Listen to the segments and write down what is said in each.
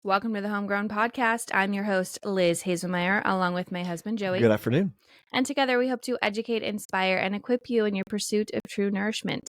Welcome to the Homegrown podcast. I'm your host, Liz Hazelmeyer, along with my husband, Joey. Good afternoon. And together we hope to educate, inspire, and equip you in your pursuit of true nourishment.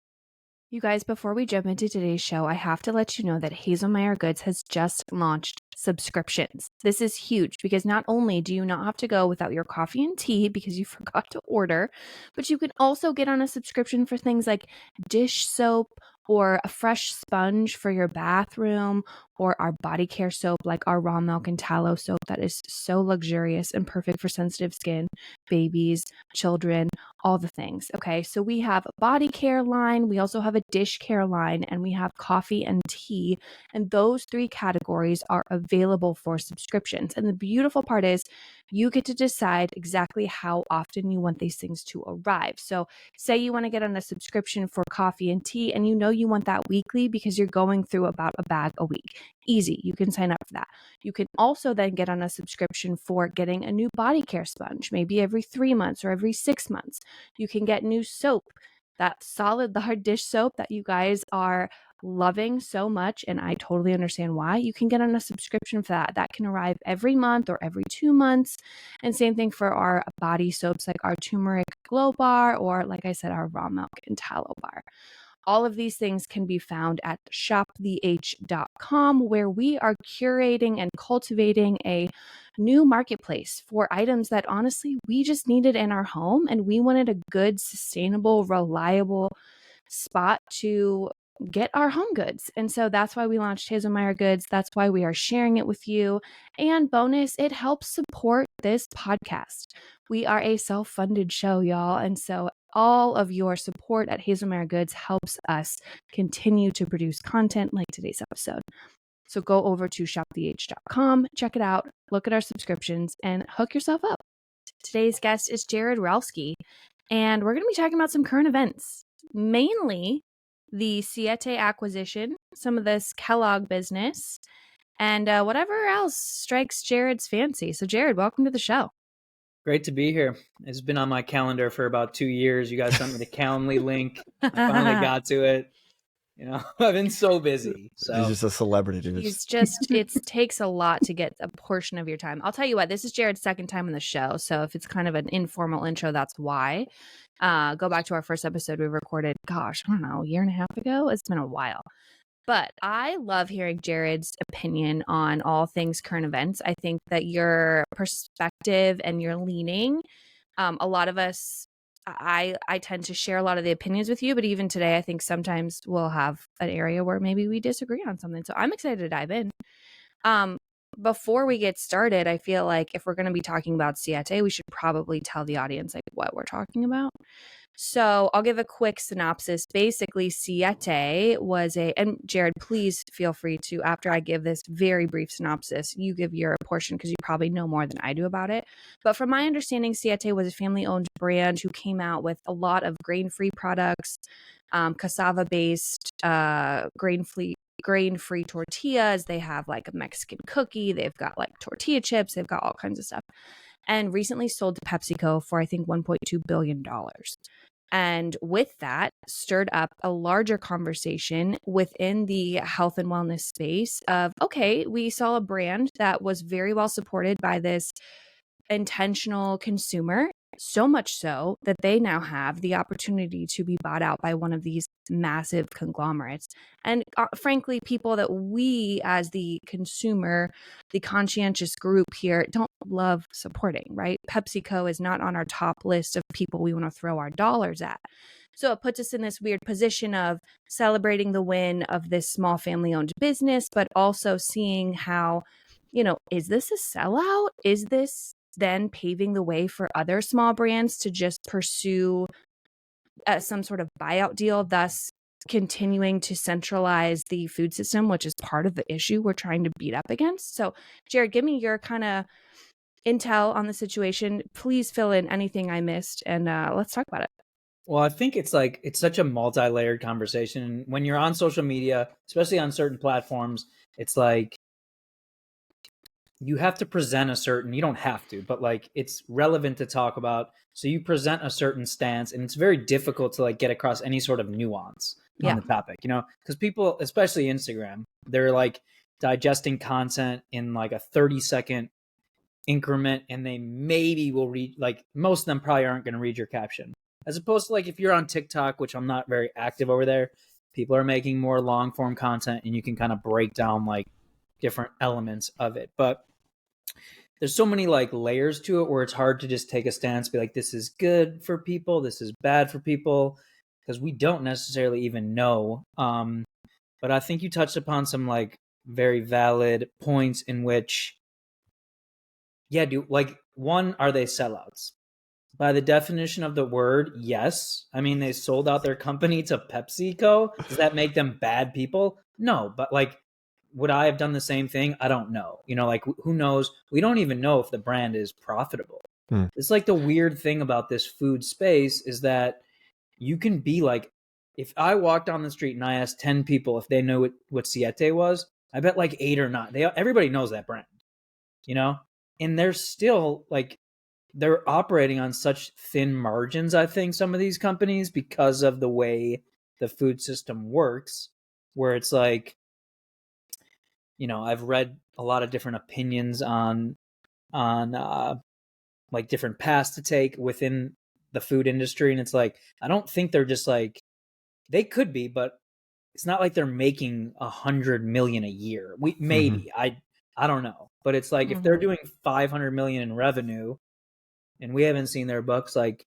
You guys, before we jump into today's show, I have to let you know that Hazelmeyer Goods has just launched subscriptions. This is huge because not only do you not have to go without your coffee and tea because you forgot to order, but you can also get on a subscription for things like dish soap or a fresh sponge for your bathroom, or our body care soap like our raw milk and tallow soap that is so luxurious and perfect for sensitive skin, babies, children, all the things. Okay, so we have a body care line, we also have a dish care line, and we have coffee and tea. And those three categories are available for subscriptions. And the beautiful part is you get to decide exactly how often you want these things to arrive. So say you want to get on a subscription for coffee and tea, and you know you want that weekly because you're going through about a bag a week. Easy. You can sign up for that. You can also then get on a subscription for getting a new body care sponge, maybe every 3 months or every 6 months. You can get new soap, that solid hard dish soap that you guys are loving so much, and I totally understand why. You can get on a subscription for that. That can arrive every month or every 2 months. And same thing for our body soaps like our turmeric glow bar, or like I said, our raw milk and tallow bar. All of these things can be found at shoptheH.com, where we are curating and cultivating a new marketplace for items that honestly we just needed in our home, and we wanted a good, sustainable, reliable spot to get our home goods. And so that's why we launched Hazelmeyer Goods. That's why we are sharing it with you. And bonus, it helps support this podcast. We are a self-funded show, y'all. And so all of your support at Hazelmeyer Goods helps us continue to produce content like today's episode. So go over to shoptheH.com, check it out, look at our subscriptions, and hook yourself up. Today's guest is Jared Ralsky, and we're going to be talking about some current events, mainly the Siete acquisition, some of this Kellogg business, and whatever else strikes Jared's fancy. So Jared, welcome to the show. Great to be here. It's been on my calendar for about 2 years. You guys sent me the Calendly link. I finally got to it. You know, I've been so busy. So He's just a celebrity, dude. He's just, it takes a lot to get a portion of your time. I'll tell you what, this is Jared's second time on the show. So if it's kind of an informal intro, that's why. Go back to our first episode we recorded, gosh, I don't know, a year and a half ago. It's been a while. But I love hearing Jared's opinion on all things current events. I think that your perspective and your leaning, a lot of us, I tend to share a lot of the opinions with you, but even today, I think sometimes we'll have an area where maybe we disagree on something. So I'm excited to dive in. Before we get started, I feel like if we're going to be talking about Siete, we should probably tell the audience like what we're talking about. So I'll give a quick synopsis. Basically, Siete was and Jared, please feel free to, after I give this very brief synopsis, you give your portion because you probably know more than I do about it. But from my understanding, Siete was a family-owned brand who came out with a lot of grain-free products, cassava-based, grain-free tortillas. They have like a Mexican cookie. They've got like tortilla chips. They've got all kinds of stuff. And recently sold to PepsiCo for, I think, $1.2 billion. And with that, stirred up a larger conversation within the health and wellness space of, okay, we saw a brand that was very well supported by this intentional consumer, so much so that they now have the opportunity to be bought out by one of these massive conglomerates. And frankly, people that we as the consumer, the conscientious group here, don't love supporting, right? PepsiCo is not on our top list of people we want to throw our dollars at. So it puts us in this weird position of celebrating the win of this small family-owned business, but also seeing how, is this a sellout? Is this then paving the way for other small brands to just pursue some sort of buyout deal, thus continuing to centralize the food system, which is part of the issue we're trying to beat up against. So, Jared, give me your kind of intel on the situation. Please fill in anything I missed, and let's talk about it. Well, I think it's such a multi-layered conversation. When you're on social media, especially on certain platforms, it's like you have to present you don't have to, but like it's relevant to talk about. So you present a certain stance, and it's very difficult to like get across any sort of nuance on the topic, because people, especially Instagram, they're like digesting content in like a 30-second increment, and they maybe will read, like most of them probably aren't going to read your caption. As opposed to like if you're on TikTok, which I'm not very active over there, people are making more long form content and you can kind of break down like different elements of it. But there's so many like layers to it where it's hard to just take a stance, be like, this is good for people, this is bad for people, because we don't necessarily even know. But I think you touched upon some like very valid points in which, yeah, like one, are they sellouts? By the definition of the word, yes. I mean, they sold out their company to PepsiCo. Does that make them bad people? No, but like, would I have done the same thing? I don't know. You know, like who knows? We don't even know if the brand is profitable. It's like the weird thing about this food space is that you can be like, if I walked down the street and I asked 10 people if they know what Siete was, I bet like 8 or 9. Everybody knows that brand, you know? And they're still like, they're operating on such thin margins, I think, some of these companies, because of the way the food system works, where it's like, you know, I've read a lot of different opinions on like different paths to take within the food industry, and it's like, I don't think they're just like, they could be, but it's not like they're making 100 million a year. Maybe I don't know, but it's like if they're doing 500 million in revenue and we haven't seen their books, like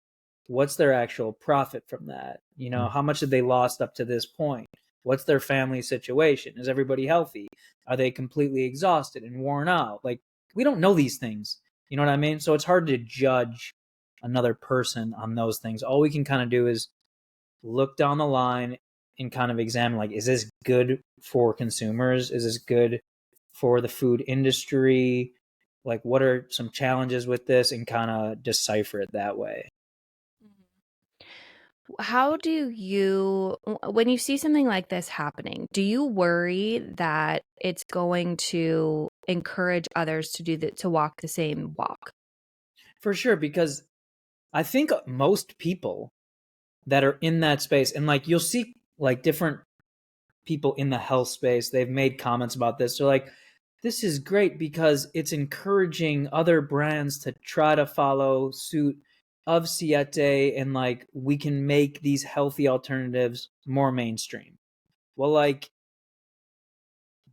what's their actual profit from that? You know, how much did they lost up to this point? What's their family situation? Is everybody healthy? Are they completely exhausted and worn out? Like, we don't know these things. You know what I mean? So it's hard to judge another person on those things. All we can kind of do is look down the line and kind of examine, like, is this good for consumers? Is this good for the food industry? Like, what are some challenges with this, and kind of decipher it that way. How do you, when you see something like this happening, do you worry that it's going to encourage others to walk the same walk? For sure, because I think most people that are in that space, and like you'll see like different people in the health space, they've made comments about this. They're like, this is great because it's encouraging other brands to try to follow suit of Siete, and like we can make these healthy alternatives more mainstream. Well, like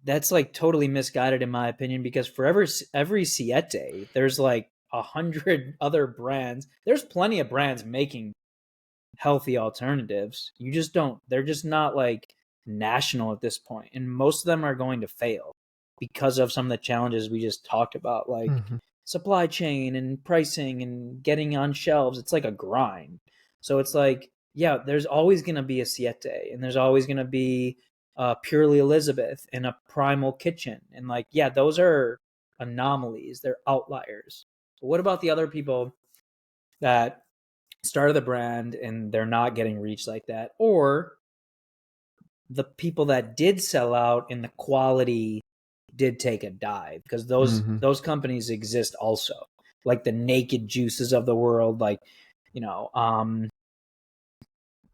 that's like totally misguided in my opinion, because for every Siete, there's like 100 other brands. There's plenty of brands making healthy alternatives. You just don't, they're just not like national at this point. And most of them are going to fail because of some of the challenges we just talked about, like supply chain and pricing and getting on shelves. It's like a grind. So it's like, yeah, there's always going to be a Siete, and there's always going to be Purely Elizabeth and a Primal Kitchen. And like, yeah, those are anomalies. They're outliers. But what about the other people that started the brand and they're not getting reach like that? Or the people that did sell out and the quality did take a dive, because those companies exist also, like the Naked Juices of the world, like, you know,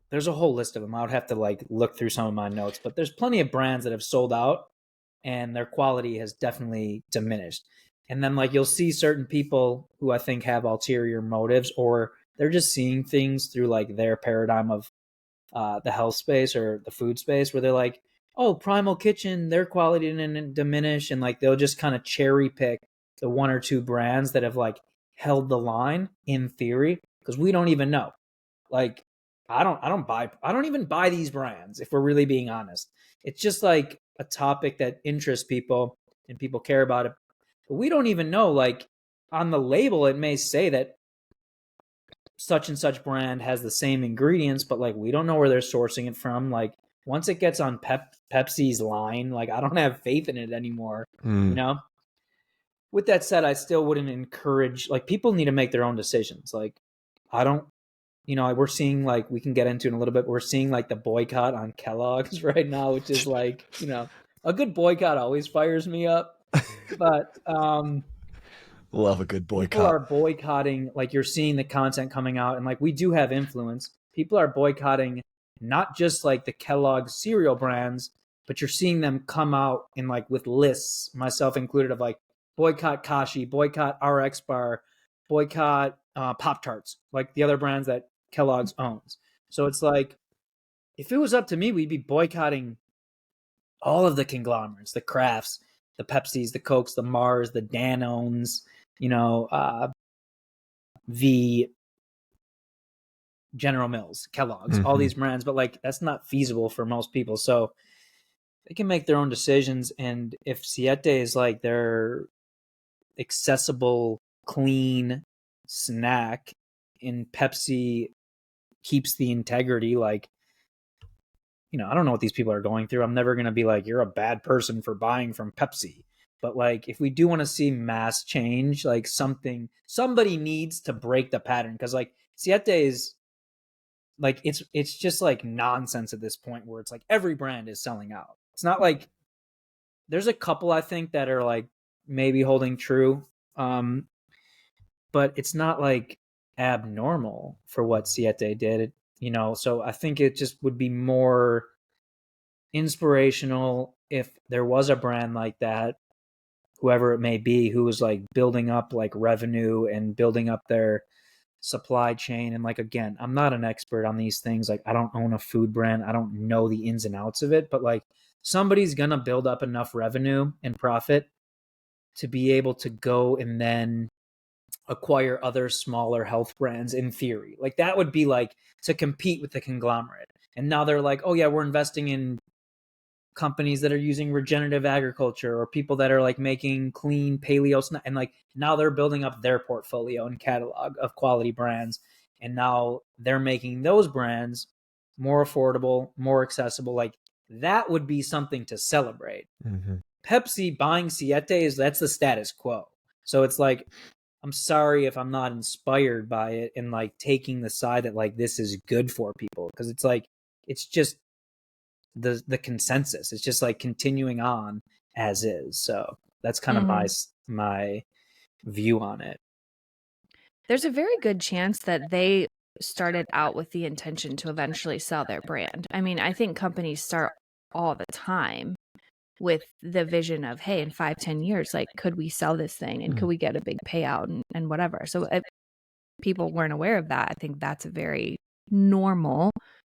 there's a whole list of them. I would have to like look through some of my notes, but there's plenty of brands that have sold out and their quality has definitely diminished. And then like you'll see certain people who I think have ulterior motives, or they're just seeing things through like their paradigm of the health space or the food space, where they're like, oh, Primal Kitchen, their quality didn't diminish, and like they'll just kind of cherry pick the one or two brands that have like held the line in theory, because we don't even know. Like, I don't even buy these brands, if we're really being honest. It's just like a topic that interests people and people care about it. But we don't even know, like on the label it may say that such and such brand has the same ingredients, but like we don't know where they're sourcing it from. Like once it gets on Pepsi's line, like I don't have faith in it anymore, you know? With that said, I still wouldn't encourage, like people need to make their own decisions. Like I don't, you know, we're seeing, like we can get into in a little bit, we're seeing like the boycott on Kellogg's right now, which is like, you know, a good boycott always fires me up. But love a good boycott. People are boycotting, like you're seeing the content coming out, and like we do have influence. People are boycotting not just like the Kellogg's cereal brands, but you're seeing them come out in like with lists, myself included, of like boycott Kashi, boycott RX Bar, boycott Pop-Tarts, like the other brands that Kellogg's owns. So it's like, if it was up to me, we'd be boycotting all of the conglomerates, the Krafts, the Pepsis, the Cokes, the Mars, the Danones, the General Mills, Kellogg's, all these brands. But like, that's not feasible for most people. So they can make their own decisions. And if Siete is like their accessible, clean snack, and Pepsi keeps the integrity, like, I don't know what these people are going through. I'm never going to be like, you're a bad person for buying from Pepsi. But like, if we do want to see mass change, like somebody needs to break the pattern. Cause like Siete is like, it's just like nonsense at this point where it's like every brand is selling out. It's not like, there's a couple I think that are like maybe holding true. But it's not like abnormal for what Siete did, so I think it just would be more inspirational if there was a brand like that, whoever it may be, who was like building up like revenue and building up their supply chain. And like, again, I'm not an expert on these things. Like, I don't own a food brand. I don't know the ins and outs of it, but like, somebody's going to build up enough revenue and profit to be able to go and then acquire other smaller health brands in theory. Like, that would be like to compete with the conglomerate. And now they're like, oh yeah, we're investing in companies that are using regenerative agriculture, or people that are like making clean paleo, and like now they're building up their portfolio and catalog of quality brands. And now they're making those brands more affordable, more accessible. Like, that would be something to celebrate. Pepsi buying Siete that's the status quo. So it's like, I'm sorry if I'm not inspired by it and like taking the side that like this is good for people, because it's like, it's just the consensus. It's just like continuing on as is. So that's kind of my view on it. There's a very good chance that they started out with the intention to eventually sell their brand. I mean, I think companies start all the time with the vision of, hey, in 5-10 years, like, could we sell this thing and could we get a big payout and whatever. So if people weren't aware of that, I think that's a very normal,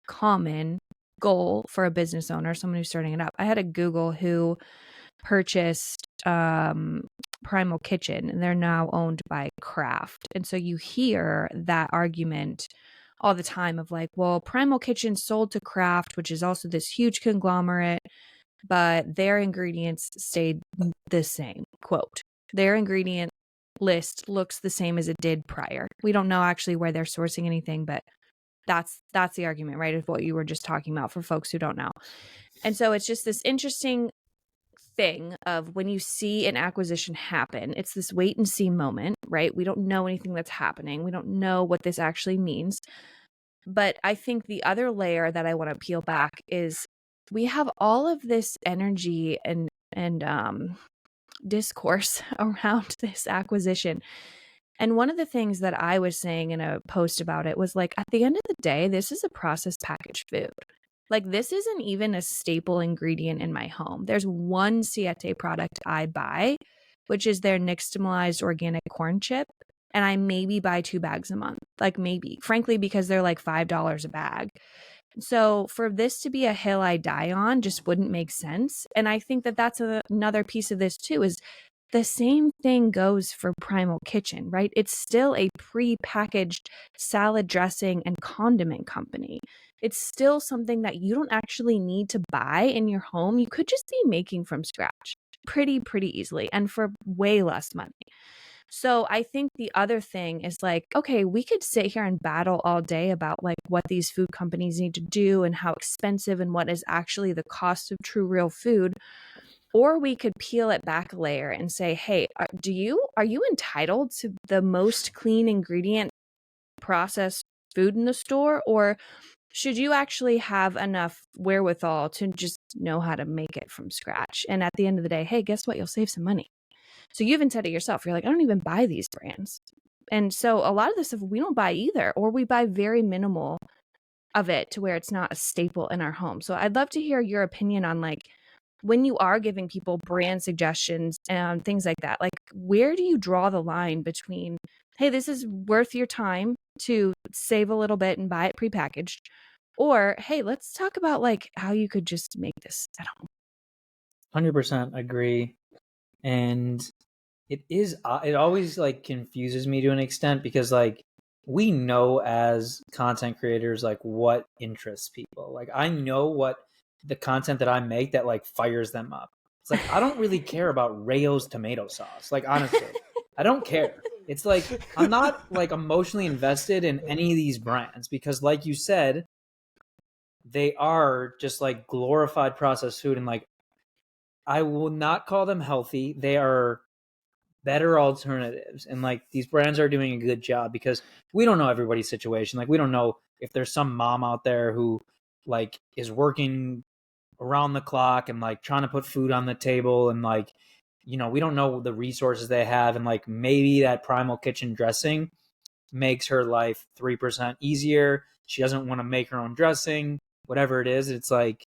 common goal for a business owner, someone who's starting it up. I had a Google who purchased Primal Kitchen, and they're now owned by Kraft. And so you hear that argument all the time of like, well, Primal Kitchen sold to Kraft, which is also this huge conglomerate, but their ingredients stayed the same. Quote, their ingredient list looks the same as it did prior. We don't know actually where they're sourcing anything, but that's the argument, right? Of what you were just talking about for folks who don't know. And so it's just this interesting thing of when you see an acquisition happen, it's this wait and see moment, right? We don't know anything that's happening. We don't know what this actually means. But I think the other layer that I want to peel back is we have all of this energy and discourse around this acquisition. And one of the things that I was saying in a post about it was like, at the end of the day, this is a processed packaged food. Like, this isn't even a staple ingredient in my home. There's one Siete product I buy, which is their nixtamalized organic corn chip. And I maybe buy 2 bags a month, like maybe, frankly, because they're like $5 a bag. So for this to be a hill I die on just wouldn't make sense. And I think that that's another piece of this too, is the same thing goes for Primal Kitchen, right? It's still a pre-packaged salad dressing and condiment company. It's still something that you don't actually need to buy in your home. You could just be making from scratch pretty easily and for way less money. So I think the other thing is like, okay, we could sit here and battle all day about like what these food companies need to do and how expensive and what is actually the cost of true real food. Or we could peel it back a layer and say, hey, are you entitled to the most clean ingredient processed food in the store? Or should you actually have enough wherewithal to just know how to make it from scratch? And at the end of the day, hey, guess what? You'll save some money. So you even said it yourself. You're like, I don't even buy these brands. And so a lot of this stuff we don't buy either, or we buy very minimal of it to where it's not a staple in our home. So I'd love to hear your opinion on like, when you are giving people brand suggestions and things like that, like where do you draw the line between, hey, this is worth your time to save a little bit and buy it prepackaged, or hey, let's talk about like how you could just make this at home? 100% agree. And it always like confuses me to an extent, because like we know as content creators like what interests people. Like I know what the content that I make that like fires them up. It's like I don't really care about Rayo's tomato sauce. Like honestly, I don't care. It's like I'm not like emotionally invested in any of these brands, because like you said, they are just like glorified processed food, and like I will not call them healthy. They are better alternatives, and like these brands are doing a good job, because we don't know everybody's situation. Like we don't know if there's some mom out there who like is working around the clock and like trying to put food on the table, and like, you know, we don't know the resources they have, and like maybe that Primal Kitchen dressing makes her life 3% easier. She doesn't want to make her own dressing, whatever it is. It's like,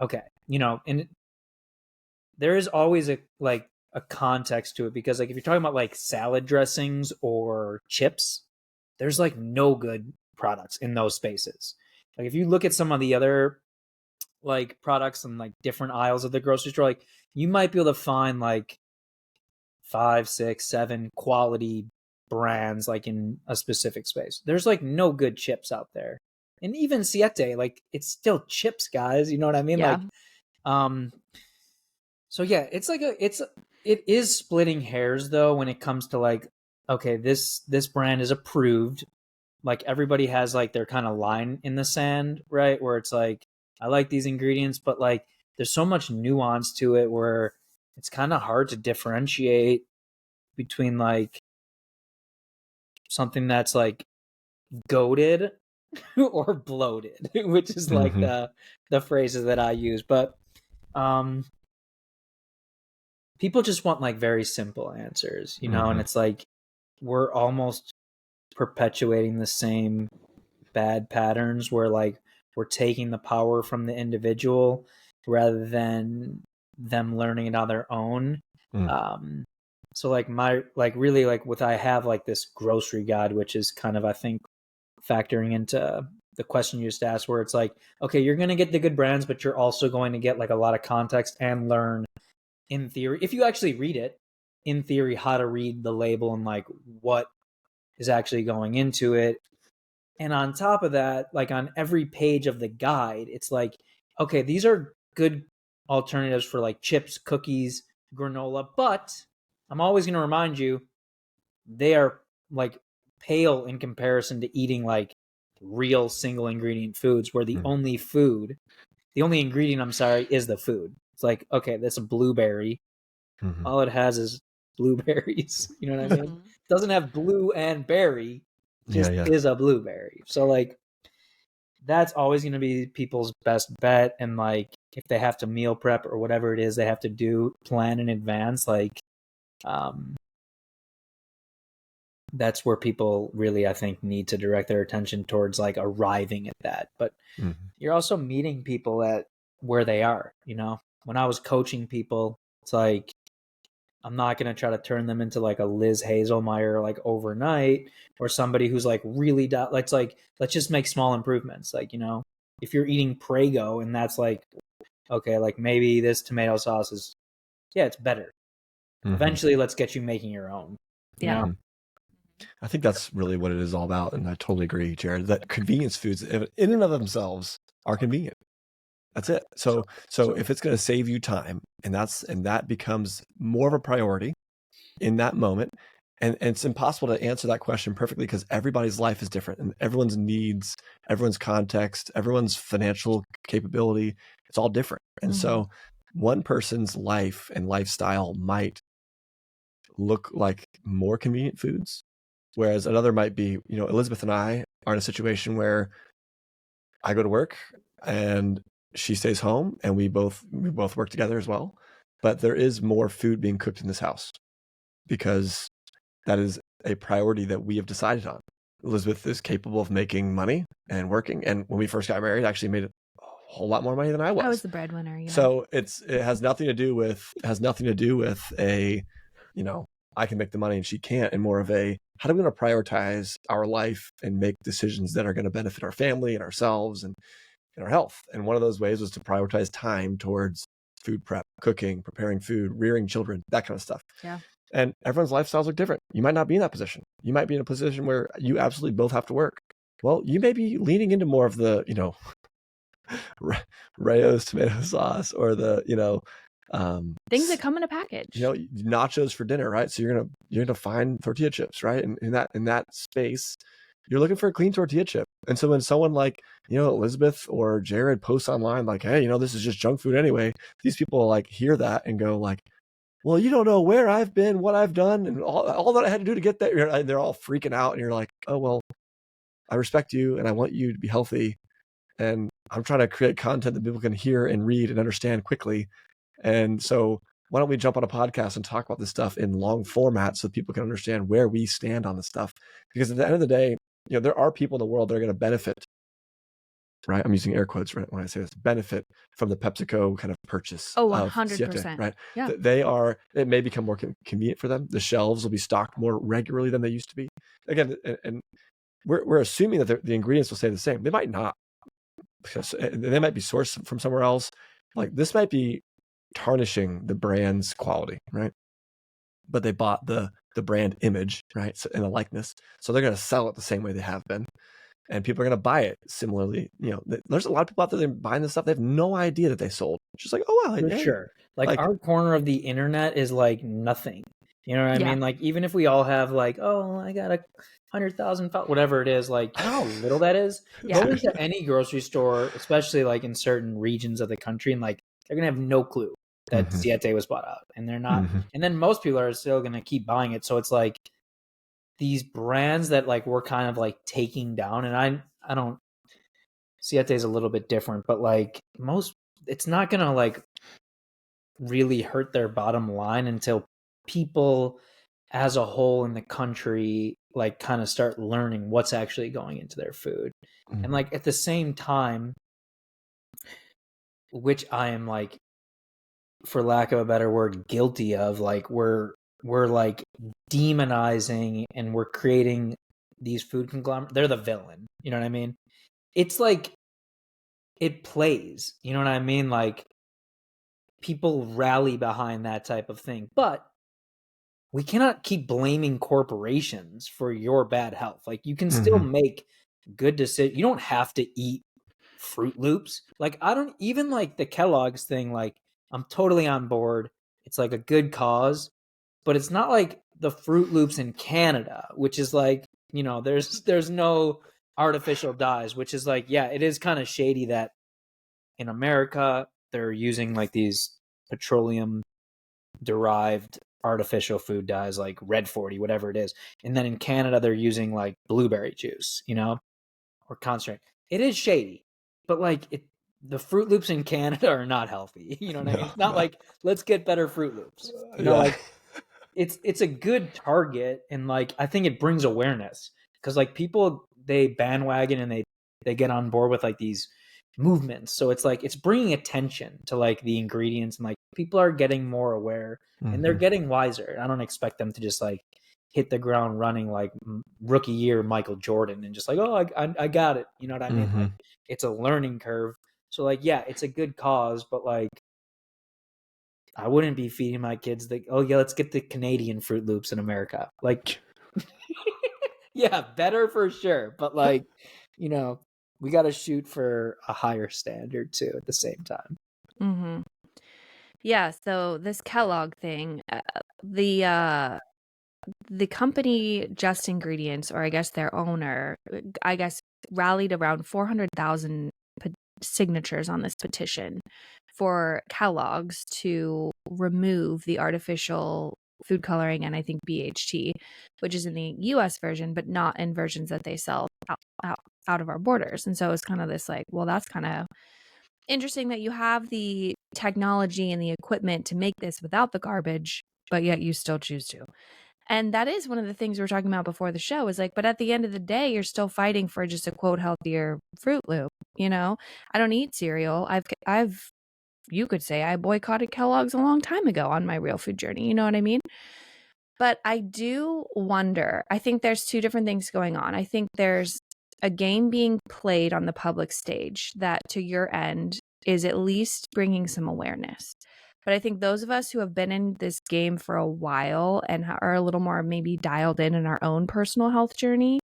okay, you know, and there is always a like a context to it, because like if you're talking about like salad dressings or chips, there's like no good products in those spaces. Like if you look at some of the other like products in like different aisles of the grocery store, like you might be able to find like 5, 6, 7 quality brands like in a specific space. There's like no good chips out there. And even Siete, like it's still chips, guys. You know what I mean? Yeah. Like so yeah, it's like it is splitting hairs though when it comes to like, okay, this brand is approved. Like everybody has like their kind of line in the sand, right? Where it's like, I like these ingredients, but like there's so much nuance to it where it's kind of hard to differentiate between like something that's like goated or bloated, which is like the phrases that I use. But people just want like very simple answers, you know, and it's like we're almost perpetuating the same bad patterns where like we're taking the power from the individual rather than them learning it on their own. So like my like really like with I have like this grocery guide, which is kind of I think factoring into the question you just asked, where it's like, okay, you're going to get the good brands, but you're also going to get like a lot of context and learn in theory, if you actually read it, in theory, how to read the label and like what is actually going into it. And on top of that, like on every page of the guide, it's like, okay, these are good alternatives for like chips, cookies, granola, but I'm always going to remind you, they are like pale in comparison to eating like real single ingredient foods, where the only ingredient, I'm sorry, is the food. It's like, okay, that's a blueberry. All it has is blueberries. You know what I mean? It doesn't have blue and berry, just is a blueberry. So like that's always going to be people's best bet. And like if they have to meal prep or whatever it is they have to do, plan in advance, like that's where people really, I think, need to direct their attention towards like arriving at that. But you're also meeting people at where they are, you know? When I was coaching people, it's like, I'm not going to try to turn them into like a Liz Hazelmeyer like overnight, or somebody who's like really, let's just make small improvements. Like, you know, if you're eating Prego and that's like, okay, like maybe this tomato sauce is, yeah, it's better. Eventually, let's get you making your own. You know? I think that's really what it is all about. And I totally agree, Jared, that convenience foods in and of themselves are convenient. That's it. So if it's going to save you time, and that becomes more of a priority in that moment, and it's impossible to answer that question perfectly because everybody's life is different, and everyone's needs, everyone's context, everyone's financial capability, it's all different. And so one person's life and lifestyle might look like more convenient foods, whereas another might be, you know, Elizabeth and I are in a situation where I go to work and she stays home, and we both work together as well. But there is more food being cooked in this house because that is a priority that we have decided on. Elizabeth is capable of making money and working. And when we first got married, actually made a whole lot more money than I was. I was the breadwinner, you know. So it has nothing to do with a, you know, I can make the money and she can't, and more of a, how do we want to prioritize our life and make decisions that are going to benefit our family and ourselves and our health. And one of those ways was to prioritize time towards food prep, cooking, preparing food, rearing children, that kind of stuff. Yeah. And everyone's lifestyles look different. You might not be in that position. You might be in a position where you absolutely both have to work. Well, you may be leaning into more of the, you know, Rayo's tomato sauce, or the, you know, things that come in a package. You know, nachos for dinner, right? So you're gonna find tortilla chips, right? And in that space, you're looking for a clean tortilla chip. And so when someone like, you know, Elizabeth or Jared posts online like, hey, you know, this is just junk food anyway, these people like hear that and go like, well, you don't know where I've been, what I've done, and all that I had to do to get there. And they're all freaking out, and you're like, oh, well, I respect you and I want you to be healthy. And I'm trying to create content that people can hear and read and understand quickly. And so why don't we jump on a podcast and talk about this stuff in long format so people can understand where we stand on this stuff? Because at the end of the day, you know, there are people in the world that are going to benefit, right? I'm using air quotes when I say this, benefit from the PepsiCo kind of purchase. Oh, 100%. Siete, right? Yeah. It may become more convenient for them. The shelves will be stocked more regularly than they used to be. Again, and we're assuming that the ingredients will stay the same. They might not, because they might be sourced from somewhere else. Like this might be tarnishing the brand's quality, right? But they bought the brand image, right? So, and the likeness. So they're going to sell it the same way they have been. And people are going to buy it similarly. You know, there's a lot of people out there that are buying this stuff. They have no idea that they sold. It's just like, oh, well. For sure. Like our corner of the internet is like nothing. You know what I mean? Like, even if we all have like, oh, I got 100,000, whatever it is, like, you know how little that is? Yeah. Go into any grocery store, especially like in certain regions of the country, and like, they're going to have no clue that Siete was bought out. And they're not. And then most people are still going to keep buying it. So it's like these brands that like we're kind of like taking down. And I don't, Siete is a little bit different, but like it's not going to like really hurt their bottom line until people as a whole in the country like kind of start learning what's actually going into their food. And like at the same time, which I am like, for lack of a better word, guilty of, like we're like demonizing and we're creating these food conglomerates. They're the villain. You know what I mean? It's like it plays. You know what I mean? Like people rally behind that type of thing. But we cannot keep blaming corporations for your bad health. Like you can still make good decisions. You don't have to eat Fruit Loops. Like I don't even like the Kellogg's thing. Like I'm totally on board. It's like a good cause, but it's not like the Fruit Loops in Canada, which is like, you know, there's no artificial dyes, which is like, yeah, it is kind of shady that in America they're using like these petroleum derived artificial food dyes like Red 40, whatever it is. And then in Canada they're using like blueberry juice, you know, or concentrate. It is shady, but like the Fruit Loops in Canada are not healthy. You know what I mean? It's not like let's get better Fruit Loops. You know, like it's a good target, and like I think it brings awareness because like people they bandwagon and they get on board with like these movements. So it's like it's bringing attention to like the ingredients, and like people are getting more aware and they're getting wiser. I don't expect them to just like hit the ground running like rookie year Michael Jordan and just like, oh, I got it. You know what I mean? Like, it's a learning curve. So like, yeah, it's a good cause, but like, I wouldn't be feeding my kids the, oh yeah, let's get the Canadian Fruit Loops in America. Like, yeah, better for sure. But like, you know, we got to shoot for a higher standard too at the same time. Yeah. So this Kellogg thing, the company Just Ingredients, or I guess their owner, I guess rallied around 400,000 signatures on this petition for Kellogg's to remove the artificial food coloring and I think BHT, which is in the US version, but not in versions that they sell out of our borders. And so it's kind of this like, well, that's kind of interesting that you have the technology and the equipment to make this without the garbage, but yet you still choose to. And that is one of the things we were talking about before the show is like, but at the end of the day, you're still fighting for just a quote healthier Fruit Loop. You know, I don't eat cereal. You could say I boycotted Kellogg's a long time ago on my real food journey. You know what I mean? But I do wonder, I think there's two different things going on. I think there's a game being played on the public stage that, to your end, is at least bringing some awareness. But I think those of us who have been in this game for a while and are a little more maybe dialed in our own personal health journey,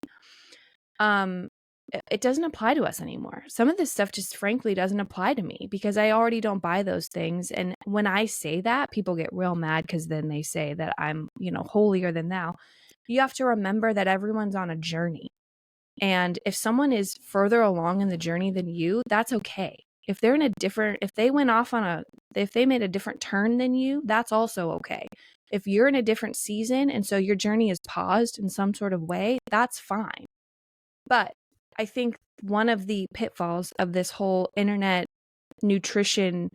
it doesn't apply to us anymore. Some of this stuff just frankly doesn't apply to me because I already don't buy those things. And when I say that, people get real mad because then they say that I'm, holier than thou. You have to remember that everyone's on a journey. And if someone is further along in the journey than you, that's okay. If they're if they made a different turn than you, that's also okay. If you're in a different season and so your journey is paused in some sort of way, that's fine. But I think one of the pitfalls of this whole internet nutrition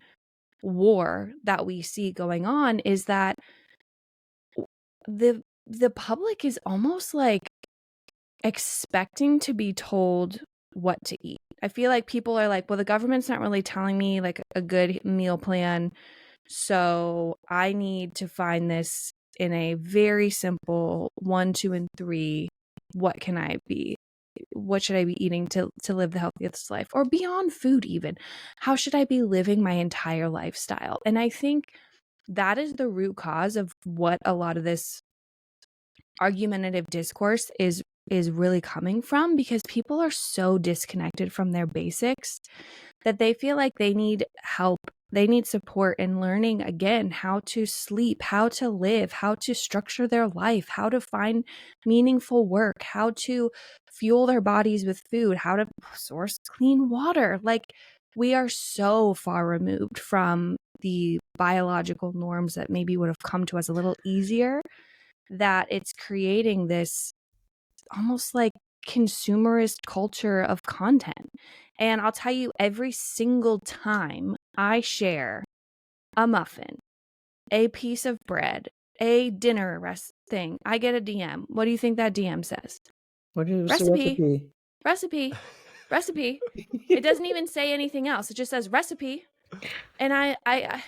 war that we see going on is that the public is almost like expecting to be told what to eat. I feel like people are like, well, the government's not really telling me like a good meal plan, so I need to find this in a very simple 1, 2, and 3. What should I be eating to live the healthiest life? Or beyond food even. How should I be living my entire lifestyle? And I think that is the root cause of what a lot of this argumentative discourse is really coming from, because people are so disconnected from their basics that they feel like they need help. They need support in learning again how to sleep, how to live, how to structure their life, how to find meaningful work, how to fuel their bodies with food, how to source clean water. Like, we are so far removed from the biological norms that maybe would have come to us a little easier, that it's creating this almost like consumerist culture of content. And I'll tell you, every single time I share a muffin, a piece of bread, a dinner thing, I get a DM. What do you think that DM says? What's the Recipe. Recipe. Recipe. It doesn't even say anything else. It just says recipe. And I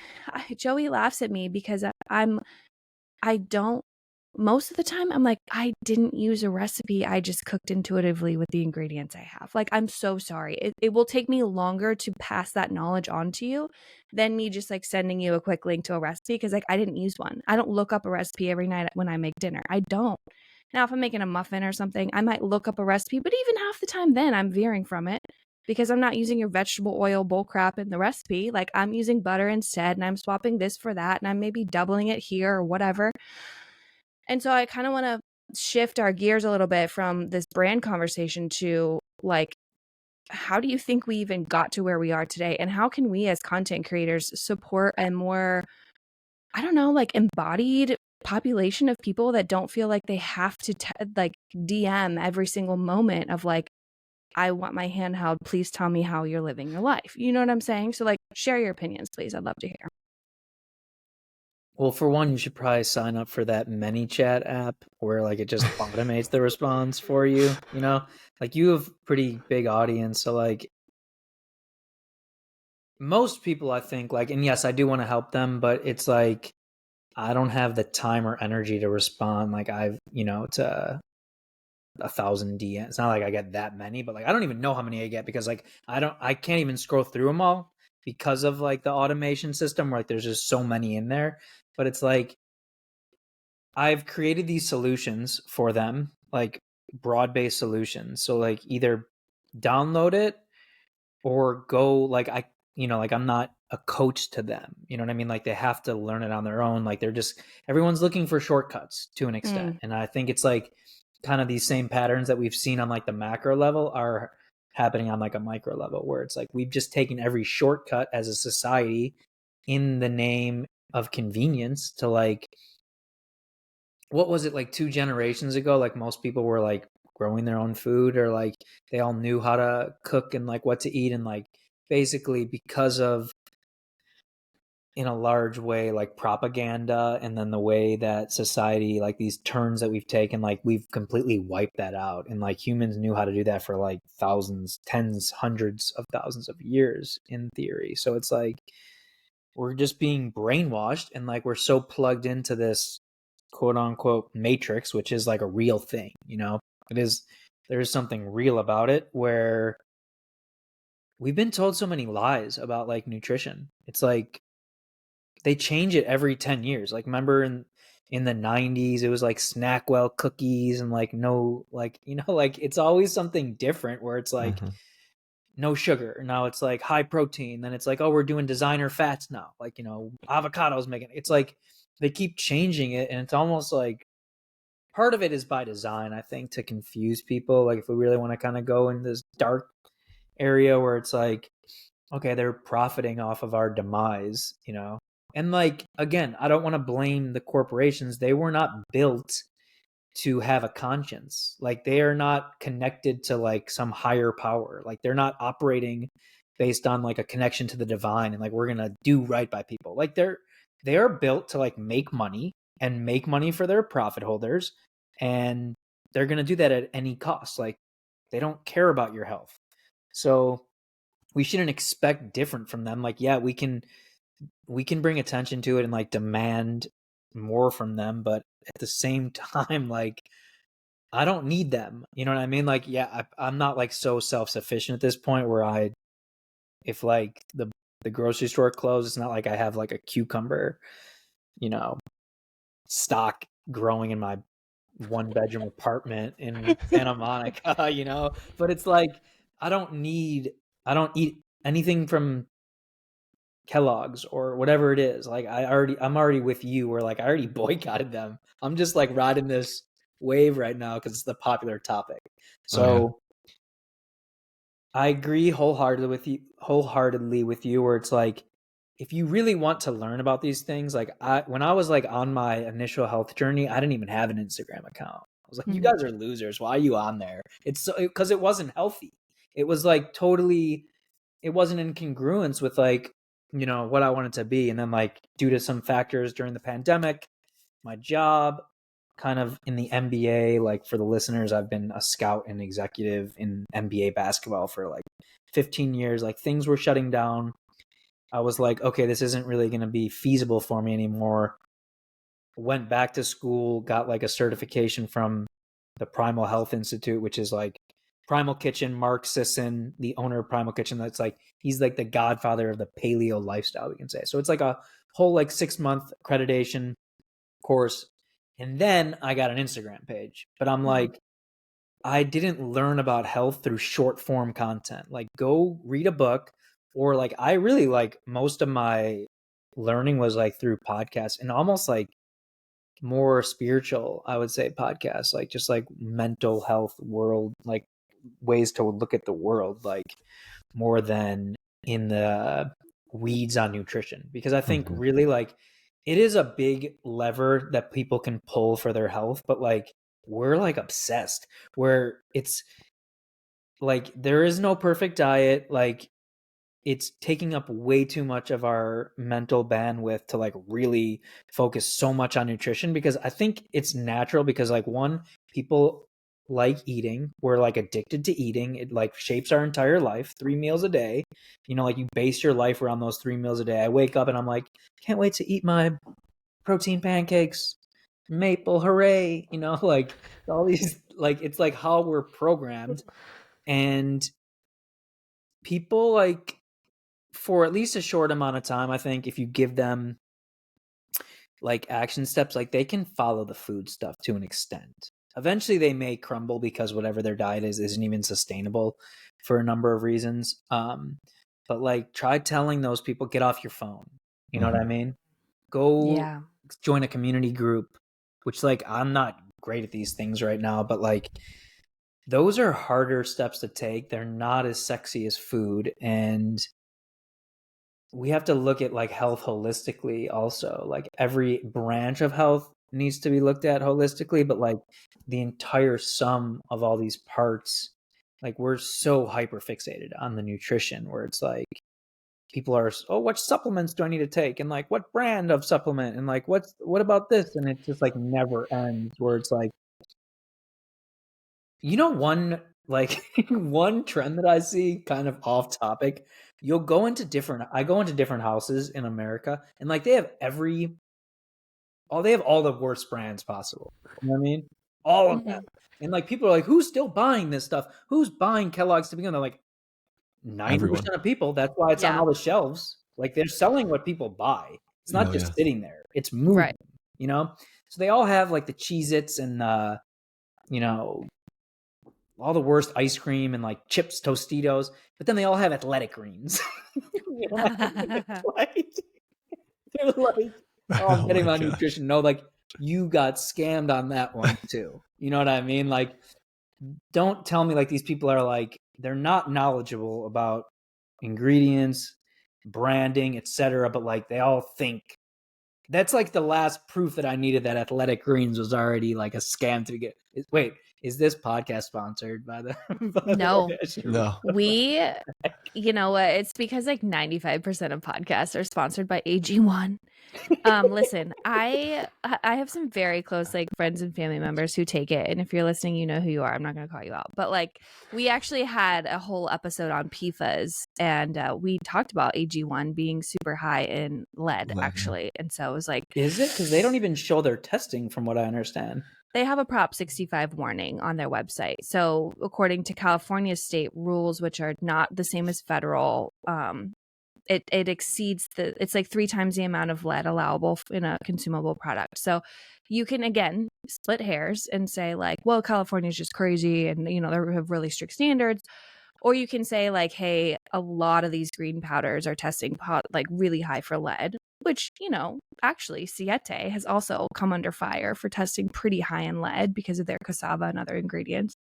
Joey laughs at me because I don't, most of the time I'm like, I didn't use a recipe. I just cooked intuitively with the ingredients I have. Like, I'm so sorry. It will take me longer to pass that knowledge on to you than me just like sending you a quick link to a recipe, because like I didn't use one. I don't look up a recipe every night when I make dinner. I don't. Now, if I'm making a muffin or something, I might look up a recipe, but even half the time then I'm veering from it because I'm not using your vegetable oil bull crap in the recipe. Like, I'm using butter instead, and I'm swapping this for that, and I'm maybe doubling it here or whatever. And so I kind of want to shift our gears a little bit from this brand conversation to like, how do you think we even got to where we are today? And how can we as content creators support a more, I don't know, like embodied population of people that don't feel like they have to like DM every single moment of like, I want my handheld. Please tell me how you're living your life. You know what I'm saying? So like, share your opinions, please. I'd love to hear. Well, for one, you should probably sign up for that ManyChat app where like it just automates the response for you, you know? Like, you have pretty big audience, so like most people, I think, like, and yes, I do want to help them, but it's like I don't have the time or energy to respond like I've, to 1,000 DMs. It's not like I get that many, but like I don't even know how many I get because like I can't even scroll through them all because of like the automation system where like there's just so many in there. But it's like I've created these solutions for them, like broad-based solutions. So like either download it or go like like I'm not a coach to them. You know what I mean? Like they have to learn it on their own. Like everyone's looking for shortcuts to an extent. And I think it's like kind of these same patterns that we've seen on like the macro level are happening on like a micro level, where it's like we've just taken every shortcut as a society in the name of convenience to like, what was it, like 2 generations ago? Like most people were like growing their own food, or like they all knew how to cook and like what to eat. And like basically because of in a large way like propaganda, and then the way that society, like these turns that we've taken, like we've completely wiped that out, and like humans knew how to do that for like thousands, tens, hundreds of thousands of years in theory. So it's like we're just being brainwashed, and like we're so plugged into this quote unquote matrix, which is like a real thing, you know. It is, there is something real about it, where we've been told so many lies about like nutrition. It's like they change it every 10 years. Like remember in the 90s it was like Snackwell cookies and like no, like, you know, like it's always something different, where it's like no sugar. Now it's like high protein. Then it's like, oh, we're doing designer fats now. Like, you know, avocados making it's like they keep changing it, and it's almost like part of it is by design, I think, to confuse people. Like if we really want to kind of go in this dark area where it's like, okay, they're profiting off of our demise, you know? And like, again, I don't want to blame the corporations. They were not built to have a conscience. Like they are not connected to like some higher power. Like they're not operating based on like a connection to the divine and like we're going to do right by people. Like they are built to like make money and make money for their profit holders, and they're going to do that at any cost. Like they don't care about your health. So we shouldn't expect different from them. Like, yeah, we can bring attention to it and like demand more from them, but at the same time, like I don't need them. You know what I mean? Like, yeah, I'm not like so self-sufficient at this point where if like the grocery store closed, it's not like I have like a cucumber, you know, stock growing in my 1-bedroom apartment in Santa Monica, you know, but it's like, I don't eat anything from Kellogg's or whatever it is. Like I'm already with you, where like I already boycotted them. I'm just like riding this wave right now because it's the popular topic. So I agree wholeheartedly with you, where it's like, if you really want to learn about these things, like when I was like on my initial health journey, I didn't even have an Instagram account. I was like, you guys are losers. Why are you on there? It's because it wasn't healthy. It was like totally, it wasn't in congruence with like, you know, what I wanted to be. And then like due to some factors during the pandemic, my job, kind of in the NBA, like for the listeners, I've been a scout and executive in NBA basketball for like 15 years. Like things were shutting down. I was like, okay, this isn't really going to be feasible for me anymore. Went back to school, got like a certification from the Primal Health Institute, which is like Primal Kitchen. Mark Sisson, the owner of Primal Kitchen, that's like, he's like the godfather of the paleo lifestyle, we can say. So it's like a whole like 6-month accreditation course. And then I got an Instagram page, but I'm like, I didn't learn about health through short form content. Like go read a book, or like I really like most of my learning was like through podcasts, and almost like more spiritual, I would say, podcasts, like just like mental health world, like ways to look at the world, like more than in the weeds on nutrition. Because I think really like it is a big lever that people can pull for their health, but like we're like obsessed, where it's like there is no perfect diet. Like it's taking up way too much of our mental bandwidth to like really focus so much on nutrition, because I think it's natural, because like one, people like eating, we're like addicted to eating. It like shapes our entire life. 3 meals a day, you know, like you base your life around those 3 meals a day. I wake up and I'm like, can't wait to eat my protein pancakes, maple, hooray, you know, like all these, like it's like how we're programmed. And people like, for at least a short amount of time, I think if you give them like action steps, like they can follow the food stuff to an extent. Eventually they may crumble because whatever their diet is isn't even sustainable for a number of reasons. But like try telling those people, get off your phone. You know what I mean? Go join a community group, which like I'm not great at these things right now, but like those are harder steps to take. They're not as sexy as food, and we have to look at like health holistically also. Like every branch of health needs to be looked at holistically, but like the entire sum of all these parts, like we're so hyper fixated on the nutrition, where it's like people are, oh, what supplements do I need to take? And like, what brand of supplement? And like, what about this? And it's just like never ends, where it's like, one one trend that I see, kind of off topic, I go into different houses in America, and like they have all the worst brands possible. You know what I mean? All of them. And like people are like, who's still buying this stuff? Who's buying Kellogg's to begin? They're like, 90% of people. That's why it's on all the shelves. Like they're selling what people buy. It's not just sitting there. It's moving. Right. You know? So they all have like the Cheez-Its and all the worst ice cream and like chips, Tostitos, but then they all have athletic greens. You know what I mean? They're like, oh, I'm getting my nutrition. No, like you got scammed on that one too. You know what I mean? Like, don't tell me like these people are like, they're not knowledgeable about ingredients, branding, etc. But like they all think that's like the last proof that I needed that athletic greens was already like a scam to get. Wait, is this podcast sponsored by the? No. No. We, you know what? It's because like 95% of podcasts are sponsored by AG1. Listen, I have some very close like friends and family members who take it, and if you're listening, you know who you are. I'm not going to call you out, but like we actually had a whole episode on PFAS, and we talked about AG1 being super high in lead actually, and so it was like, is it? Because they don't even show their testing, from what I understand. They have a Prop 65 warning on their website. So according to California state rules, which are not the same as federal, it exceeds it's like 3 times the amount of lead allowable in a consumable product. So you can, again, split hairs and say like, well, California's just crazy and, they have really strict standards. Or you can say like, hey, a lot of these green powders are testing like really high for lead, which, actually Siete has also come under fire for testing pretty high in lead because of their cassava and other ingredients.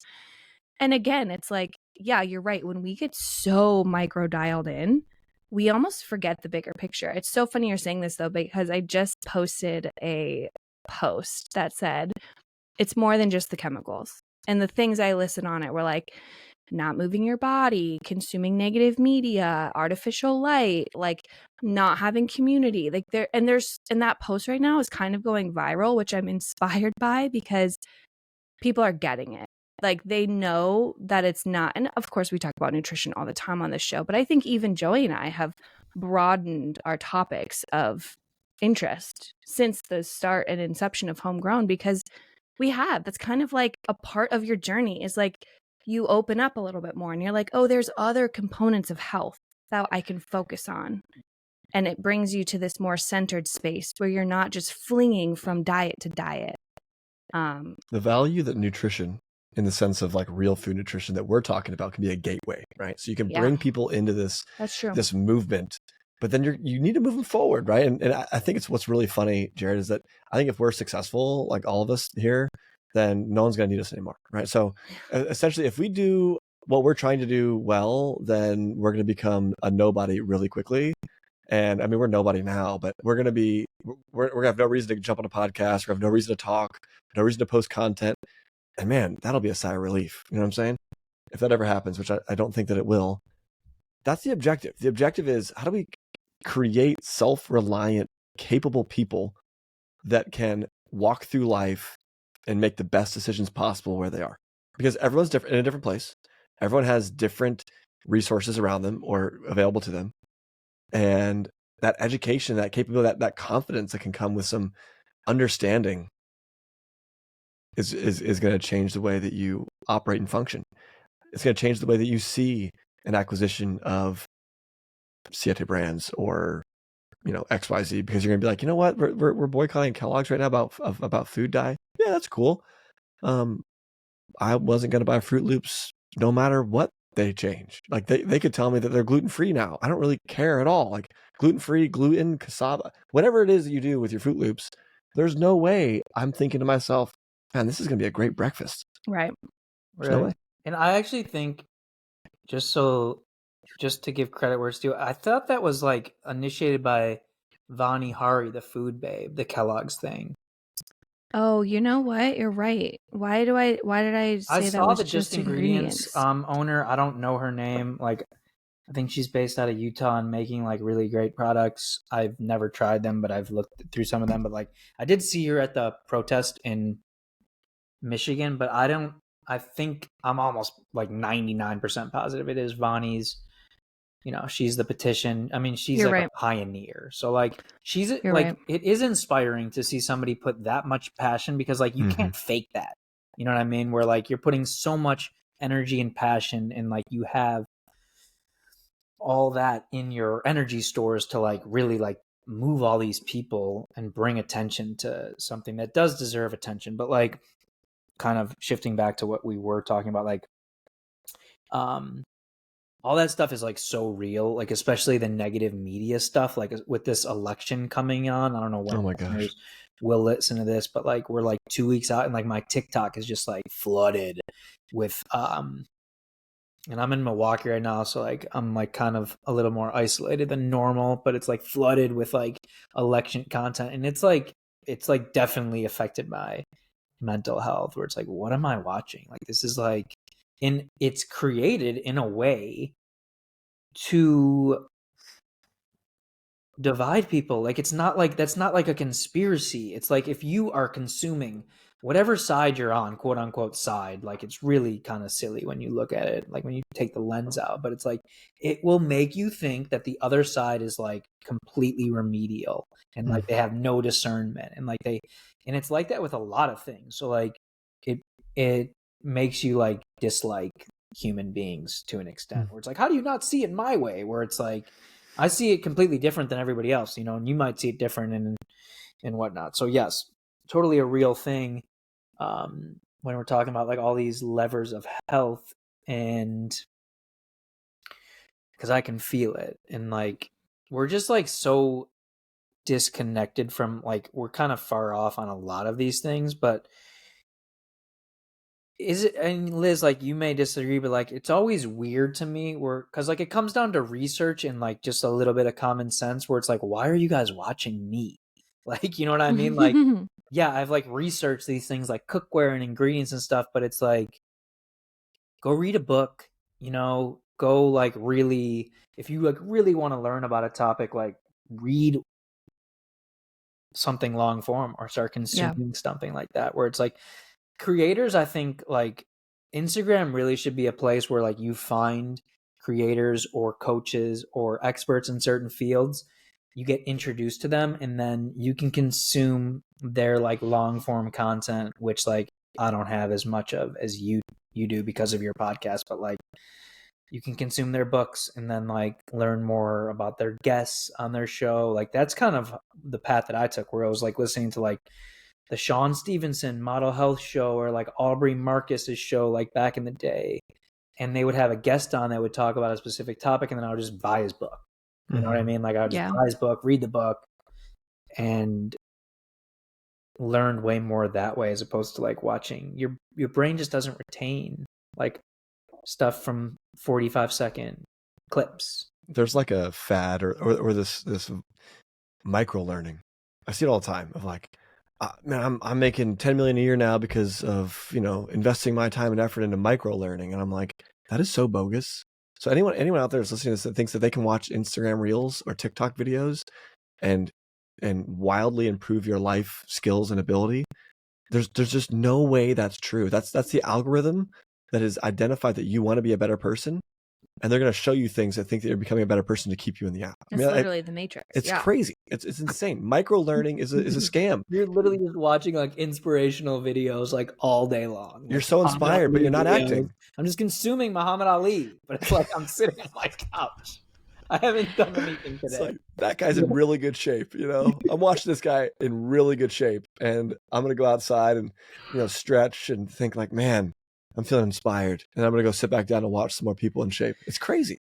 And again, it's like, yeah, you're right. When we get so micro dialed in, we almost forget the bigger picture. It's so funny you're saying this though, because I just posted a post that said, it's more than just the chemicals. And the things I listed on it were like, not moving your body, consuming negative media, artificial light, like not having community. Like there's that post right now is kind of going viral, which I'm inspired by because people are getting it. Like they know that it's not, and of course we talk about nutrition all the time on this show, but I think even Joey and I have broadened our topics of interest since the start and inception of Homegrown, because that's kind of like a part of your journey is like, you open up a little bit more and you're like, oh, there's other components of health that I can focus on. And it brings you to this more centered space where you're not just flinging from diet to diet. The value that nutrition, in the sense of like real food nutrition that we're talking about, can be a gateway, right? So you can bring people into this, that's true, this movement, but then you need to move them forward, right? And I think it's what's really funny, Jared, is that I think if we're successful, like all of us here, then no one's going to need us anymore, right? So essentially, if we do what we're trying to do well, then we're going to become a nobody really quickly. And I mean, we're nobody now, but we're going to have no reason to jump on a podcast. We're going to have no reason to talk, no reason to post content. And man, that'll be a sigh of relief. You know what I'm saying? If that ever happens, which I don't think that it will, that's the objective. The objective is, how do we create self-reliant, capable people that can walk through life and make the best decisions possible where they are? Because everyone's different, in a different place. Everyone has different resources around them or available to them. And that education, that capability, that confidence that can come with some understanding is going to change the way that you operate and function. It's going to change the way that you see an acquisition of Siete brands or, XYZ, because you're going to be like, you know what, we're boycotting Kellogg's right now about food dye. Yeah, that's cool. I wasn't going to buy Fruit Loops no matter what they change. Like they could tell me that they're gluten-free now. I don't really care at all. Like gluten-free, gluten, cassava, whatever it is that you do with your Fruit Loops, there's no way I'm thinking to myself, man, this is going to be a great breakfast. Right. No way. And I actually think, just to give credit where it's due, I thought that was like initiated by Vani Hari, the food babe, the Kellogg's thing. Oh, you know what? You're right. Why did I say that was saw the just Just Ingredients owner. I don't know her name. Like, I think she's based out of Utah and making like really great products. I've never tried them, but I've looked through some of them. But like, I did see her at the protest in Michigan, but I think I'm almost like 99% positive it is Vonnie's. You know, she's the petition. I mean, she's You're like right. a pioneer. So like, she's You're like, right. it is inspiring to see somebody put that much passion, because like you can't fake that. You know what I mean? Where like you're putting so much energy and passion, and like you have all that in your energy stores to like really like move all these people and bring attention to something that does deserve attention. But like, kind of shifting back to what we were talking about, like all that stuff is like so real, like especially the negative media stuff, like with this election coming on. I don't know when Oh my gosh. listeners will listen to this, but like we're like 2 weeks out, and like my TikTok is just like flooded with and I'm in Milwaukee right now, so like I'm like kind of a little more isolated than normal, but it's like flooded with like election content, and it's like definitely affected my mental health, where it's like, what am I watching? Like, this is like, it's created in a way to divide people. Like, it's not like, that's not like a conspiracy. It's like, if you are consuming whatever side you're on, quote unquote side, like it's really kind of silly when you look at it, like when you take the lens out, but it's like, it will make you think that the other side is like completely remedial, and like they have no discernment, and like and it's like that with a lot of things. So like it makes you like dislike human beings to an extent, where it's like, how do you not see it my way? Where it's like, I see it completely different than everybody else, you know, and you might see it different and whatnot. So yes, totally a real thing. When we're talking about like all these levers of health, and because I can feel it, and like we're just like so disconnected from, like, we're kind of far off on a lot of these things. But is it, and Liz, like you may disagree, but like it's always weird to me where, because like it comes down to research and like just a little bit of common sense, where it's like, why are you guys watching me? Like, you know what I mean? Like, yeah, I've like researched these things like cookware and ingredients and stuff, but it's like, go read a book, you know, go like really, if you like really want to learn about a topic, like read something long form or start consuming something like that, where it's like, creators, I think like Instagram really should be a place where like you find creators or coaches or experts in certain fields, you get introduced to them, and then you can consume their like long form content, which like I don't have as much of as you do because of your podcast, but like you can consume their books and then like learn more about their guests on their show. Like that's kind of the path that I took, where I was like listening to like the Sean Stevenson Model Health Show, or like Aubrey Marcus's show, like back in the day, and they would have a guest on that would talk about a specific topic, and then I would just buy his book. You know what I mean? Like I would just buy his book, read the book, and learn way more that way, as opposed to like watching. Your brain just doesn't retain like stuff from 45-second clips. There's like a fad or this micro learning. I see it all the time of like, man, I'm making 10 million a year now because of, you know, investing my time and effort into micro learning. And I'm like, that is so bogus. So anyone out there is listening to this that thinks that they can watch Instagram Reels or TikTok videos and wildly improve your life skills and ability, there's just no way that's true. That's the algorithm that has identified that you want to be a better person, and they're going to show you things that think that you're becoming a better person to keep you in the app. It's literally the Matrix. It's crazy. It's insane. Micro learning is a scam. You're literally just watching like inspirational videos like all day long. You're so inspired, but you're not acting. I'm just consuming Muhammad Ali, but it's like I'm sitting on my couch. I haven't done anything today. It's like, that guy's in really good shape, you know. I'm watching this guy in really good shape, and I'm gonna go outside and, you know, stretch and think like, man, I'm feeling inspired, and I'm gonna go sit back down and watch some more people in shape. It's crazy.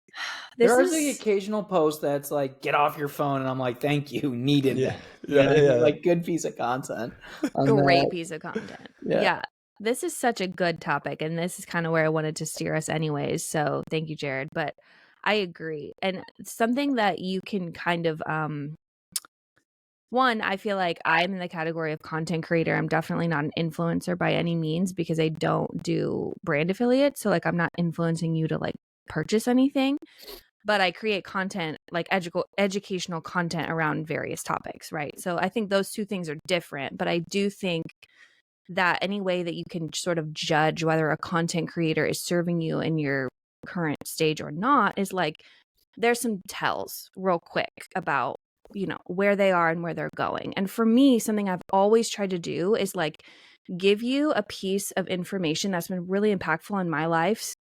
There is the occasional post that's like, get off your phone, and I'm like, thank you, needed that. Yeah. Like, good piece of content. Great piece of content. Yeah. This is such a good topic, and this is kind of where I wanted to steer us anyways. So thank you, Jared. But I agree. And something that you can kind of one, I feel like I'm in the category of content creator. I'm definitely not an influencer by any means, because I don't do brand affiliates. So like I'm not influencing you to like purchase anything. but I create content, like educational content around various topics, right? So I think those two things are different, but I do think that any way that you can sort of judge whether a content creator is serving you in your current stage or not is like, there's some tells real quick about, you know, where they are and where they're going. And for me, something I've always tried to do is like give you a piece of information that's been really impactful in my life,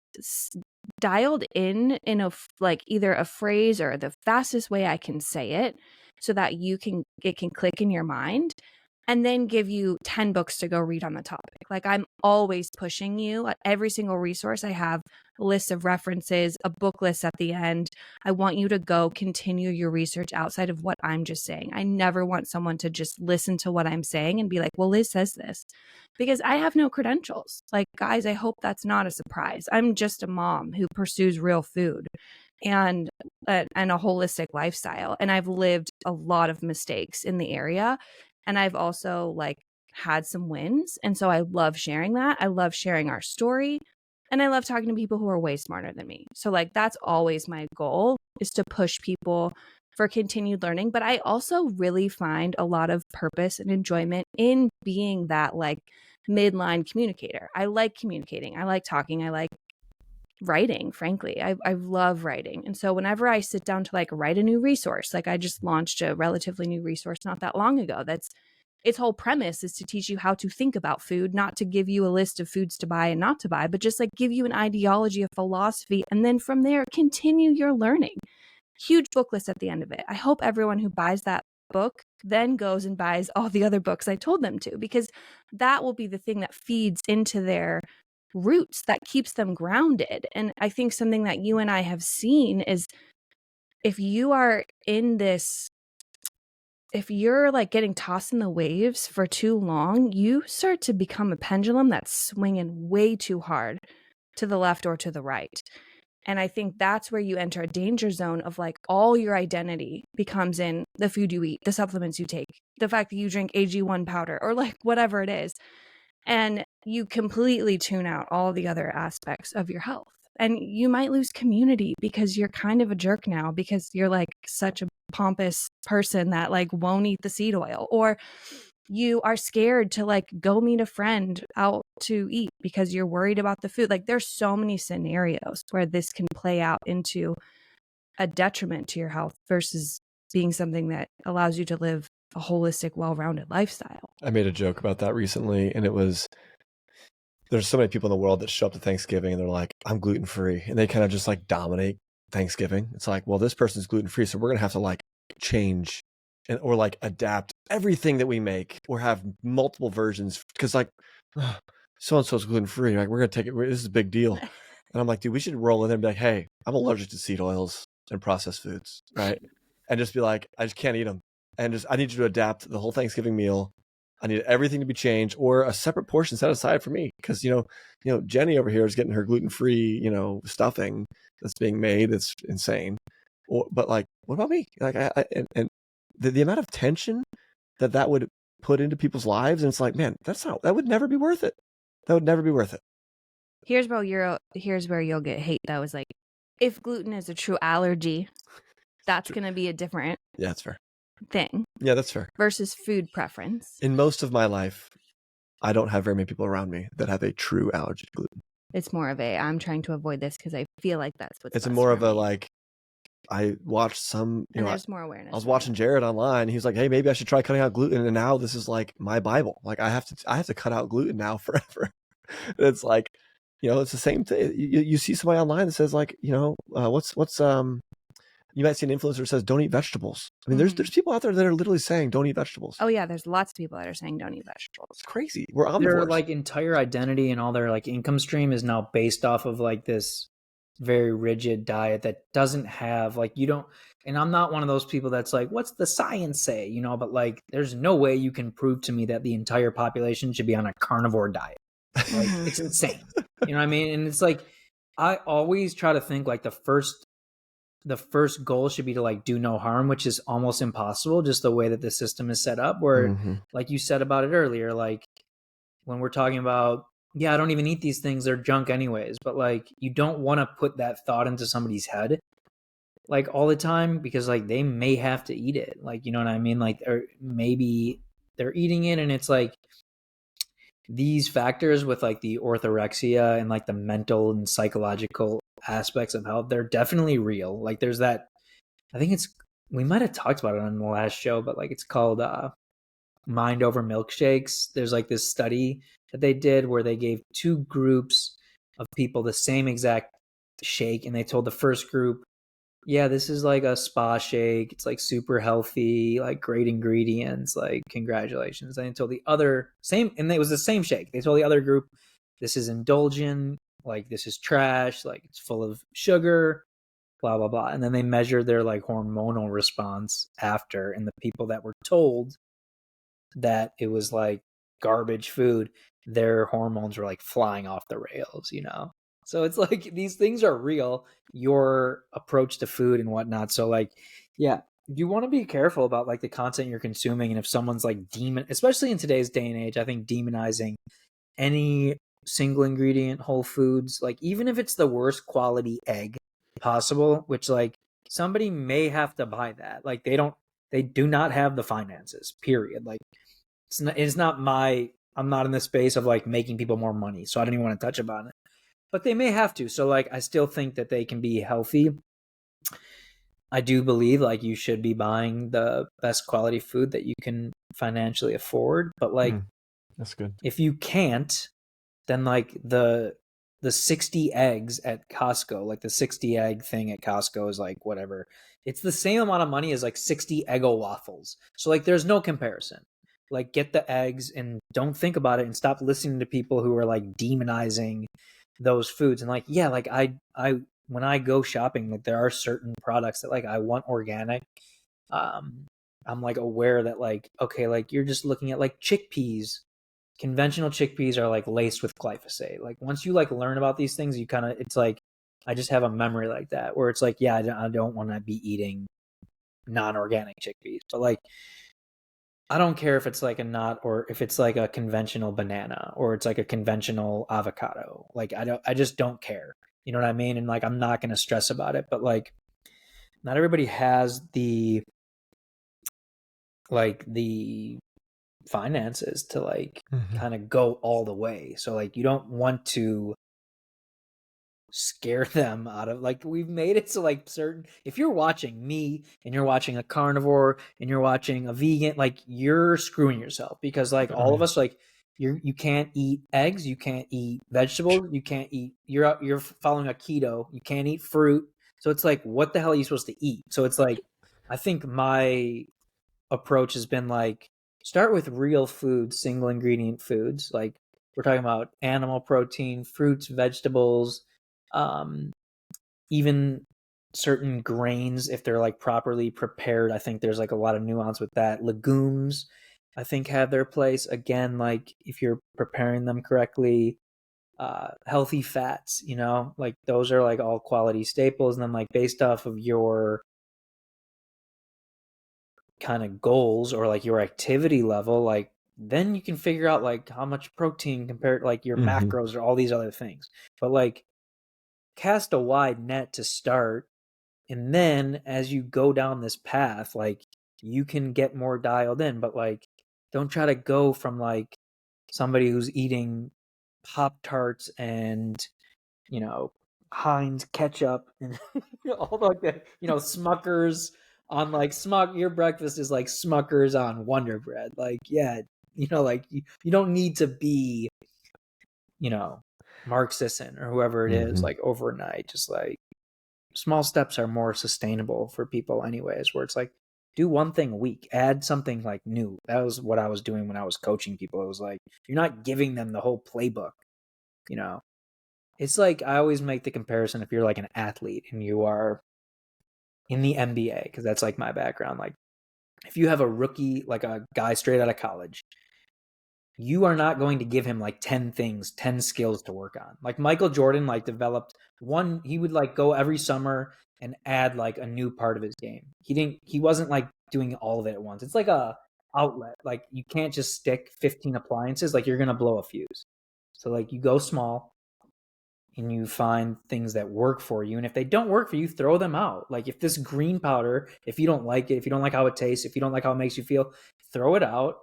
dialed in a like either a phrase or the fastest way I can say it so that it can click in your mind, and then give you 10 books to go read on the topic. Like I'm always pushing you at every single resource. I have a list of references, a book list at the end. I want you to go continue your research outside of what I'm just saying. I never want someone to just listen to what I'm saying and be like, well, Liz says this, because I have no credentials. Like, guys, I hope that's not a surprise. I'm just a mom who pursues real food and a holistic lifestyle. And I've lived a lot of mistakes in the area. And I've also like had some wins. And so I love sharing that. I love sharing our story. And I love talking to people who are way smarter than me. So like that's always my goal, is to push people for continued learning. But I also really find a lot of purpose and enjoyment in being that like midline communicator. I like communicating. I like talking. I like writing, frankly. I love writing. And so whenever I sit down to like write a new resource, like I just launched a relatively new resource not that long ago, that's its whole premise is to teach you how to think about food, not to give you a list of foods to buy and not to buy, but just like give you an ideology, a philosophy, and then from there continue your learning. Huge book list at the end of it. I hope everyone who buys that book then goes and buys all the other books I told them to, because that will be the thing that feeds into their roots, that keeps them grounded. And I think something that you and I have seen is if you are in this, if you're like getting tossed in the waves for too long, you start to become a pendulum that's swinging way too hard to the left or to the right. And I think that's where you enter a danger zone of like all your identity becomes in the food you eat, the supplements you take, the fact that you drink AG1 powder or like whatever it is. And you completely tune out all the other aspects of your health. And you might lose community because you're kind of a jerk now because you're like such a pompous person that like won't eat the seed oil, or you are scared to like go meet a friend out to eat because you're worried about the food. Like there's so many scenarios where this can play out into a detriment to your health versus being something that allows you to live a holistic, well-rounded lifestyle. I made a joke about that recently, and it was, there's so many people in the world that show up to Thanksgiving and they're like, I'm gluten-free. And they kind of just like dominate Thanksgiving. It's like, well, this person's gluten-free, so we're going to have to like change and or like adapt everything that we make or have multiple versions because like so-and-so's gluten-free. Like we're going to take it. This is a big deal. And I'm like, dude, we should roll in there and be like, hey, I'm allergic to seed oils and processed foods, right? And just be like, I just can't eat them. And just, I need you to adapt the whole Thanksgiving meal. I need everything to be changed or a separate portion set aside for me. Cause you know, Jenny over here is getting her gluten-free, stuffing that's being made. It's insane. But like, what about me? Like and the amount of tension that would put into people's lives. And it's like, man, that would never be worth it. That would never be worth it. Here's where you'll get hate though, is like, if gluten is a true allergy, that's going to be a different Yeah, that's fair. thing. Yeah, that's fair. Versus food preference. In most of my life, I don't have very many people around me that have a true allergy to gluten. It's more of I'm trying to avoid this because I feel like that's what's it's best more for of a me. like, I watched some, and there's more awareness. I was watching Jared online. He was like, hey, maybe I should try cutting out gluten. And now this is like my Bible. Like I have to cut out gluten now forever. It's like, it's the same thing. You see somebody online that says like, you might see an influencer that says, don't eat vegetables. I mean, there's people out there that are literally saying, don't eat vegetables. Oh yeah. There's lots of people that are saying don't eat vegetables. It's crazy. We're omnivores. Their like entire identity and all their like income stream is now based off of like this very rigid diet that doesn't have like, you don't, and I'm not one of those people that's like, what's the science say? But like, there's no way you can prove to me that the entire population should be on a carnivore diet. Like, it's insane. You know what I mean? And it's like, I always try to think like the first goal should be to like do no harm, which is almost impossible, just the way that the system is set up, where like you said about it earlier, like when we're talking about, I don't even eat these things, they're junk anyways, but like you don't want to put that thought into somebody's head like all the time because like they may have to eat it. Like, you know what I mean? Like, or maybe they're eating it and it's like these factors with like the orthorexia and like the mental and psychological aspects of health, they're definitely real. Like there's that, I think we might have talked about it on the last show, but like it's called Mind Over Milkshakes. There's like this study that they did where they gave two groups of people the same exact shake, and they told the first group, yeah, this is like a spa shake. It's like super healthy, like great ingredients, like congratulations. And they told the other same, and it was the same shake. They told the other group, this is indulgent, like this is trash, like it's full of sugar, blah, blah, blah. And then they measured their like hormonal response after, and the people that were told that it was like garbage food, their hormones were like flying off the rails, you know? So it's like these things are real, your approach to food and whatnot. So like, yeah, you want to be careful about like the content you're consuming. And if someone's like especially in today's day and age, I think demonizing any single ingredient whole foods, like even if it's the worst quality egg possible, which like somebody may have to buy that. Like they do not have the finances, period. Like it's not I'm not in the space of like making people more money. So I don't even want to touch upon it, but they may have to. So like, I still think that they can be healthy. I do believe like you should be buying the best quality food that you can financially afford. But like, that's good. If you can't, then like the 60 eggs at Costco, like the 60 egg thing at Costco is like whatever. It's the same amount of money as like 60 Eggo waffles. So like there's no comparison. Like get the eggs and don't think about it and stop listening to people who are like demonizing those foods. And like, yeah, like I when I go shopping, like there are certain products that like I want organic. I'm like aware that like, okay, like you're just looking at like chickpeas. Conventional chickpeas are like laced with glyphosate. Like once you like learn about these things, you kind of, it's like, I just have a memory like that where it's like, yeah, I don't want to be eating non-organic chickpeas, but like, I don't care if it's like or if it's like a conventional banana or it's like a conventional avocado. Like I just don't care. You know what I mean? And like, I'm not going to stress about it, but like, not everybody has the finances to like kind of go all the way. So like you don't want to scare them out of like, we've made it so like certain, if you're watching me and you're watching a carnivore and you're watching a vegan, like you're screwing yourself because like all of us, like you can't eat eggs, you can't eat vegetables, you can't eat, you're following a keto, you can't eat fruit. So it's like, what the hell are you supposed to eat? So it's like, I think my approach has been like, start with real foods, single ingredient foods. Like we're talking about animal protein, fruits, vegetables, even certain grains, if they're like properly prepared. I think there's like a lot of nuance with that. Legumes, I think, have their place. Again, like if you're preparing them correctly, healthy fats, you know, like those are like all quality staples. And then like based off of your kind of goals or like your activity level, like then you can figure out like how much protein compared like your macros or all these other things. But like cast a wide net to start, and then as you go down this path, like you can get more dialed in. But like don't try to go from like somebody who's eating Pop Tarts and, you know, Heinz ketchup and all like the, you know, Smuckers on like your breakfast is like Smuckers on Wonder Bread. Like, yeah, you know, like you don't need to be, you know, Mark Sisson or whoever it is, like overnight. Just like small steps are more sustainable for people anyways, where it's like, do one thing a week, add something like new. That was what I was doing when I was coaching people. It was like, you're not giving them the whole playbook, you know. It's like, I always make the comparison if you're like an athlete and you are in the NBA, because that's like my background. Like if you have a rookie, like a guy straight out of college, you are not going to give him like 10 things, 10 skills to work on. Like Michael Jordan, like developed one, he would like go every summer and add like a new part of his game. He wasn't like doing all of it at once. It's like a outlet. Like you can't just stick 15 appliances, like you're going to blow a fuse. So like you go small. and you find things that work for you. And if they don't work for you, throw them out. Like if this green powder, if you don't like it, if you don't like how it tastes, if you don't like how it makes you feel, throw it out,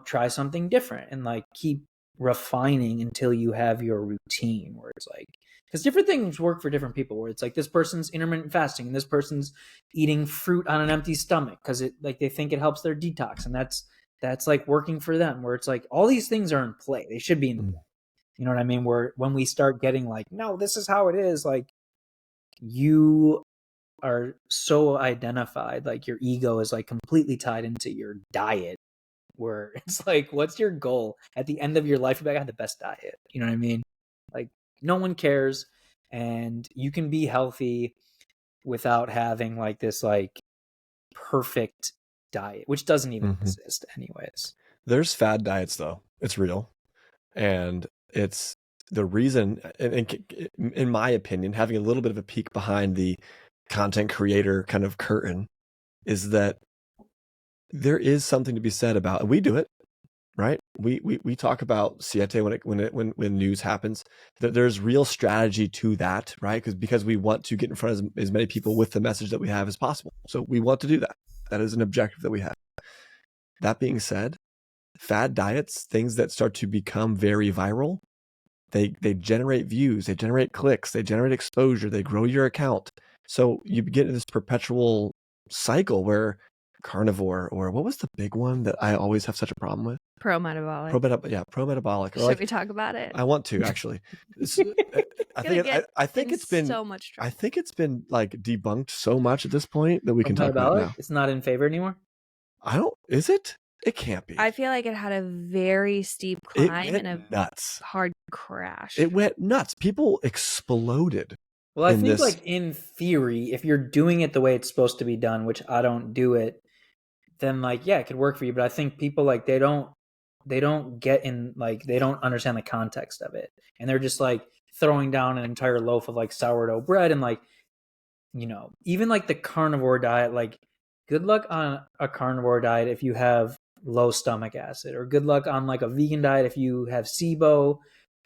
try something different and like keep refining until you have your routine where it's like, because different things work for different people, where it's like this person's intermittent fasting and this person's eating fruit on an empty stomach because it like they think it helps their detox, and that's like working for them, where it's like all these things are in play. They should be in play. You know what I mean? Where when we start getting like, no, this is how it is, like you are so identified, like your ego is like completely tied into your diet, where it's like, what's your goal at the end of your life? You're like, I had the best diet. You know what I mean? Like no one cares, and you can be healthy without having like this like perfect diet, which doesn't even exist anyways. There's fad diets though. It's real. And it's the reason, in my opinion, having a little bit of a peek behind the content creator kind of curtain, is that there is something to be said about, and we do it, right? We talk about Siete when news happens, that there's real strategy to that, right? Because we want to get in front of as many people with the message that we have as possible. So we want to do that. That is an objective that we have. That being said, fad diets, things that start to become very viral, they generate views, they generate clicks, they generate exposure, they grow your account. So you get into this perpetual cycle where carnivore, or what was the big one that I always have such a problem with? Pro-Metabolic. Pro-Metabolic. Should we talk about it? I want to actually. I think it's been so much trouble. I think it's been like debunked so much at this point that we can talk about it now. It's not in favor anymore. Is it? It can't be. I feel like it had a very steep climb and a nuts. hard crash. It went nuts. People exploded. Well, I think like in theory, if you're doing it the way it's supposed to be done, which I don't do it, then like, yeah, it could work for you. But I think people like, they don't get in, like, they don't understand the context of it. And they're just like throwing down an entire loaf of like sourdough bread and like, even like the carnivore diet, like good luck on a carnivore diet if you have low stomach acid, or good luck on like a vegan diet if you have SIBO,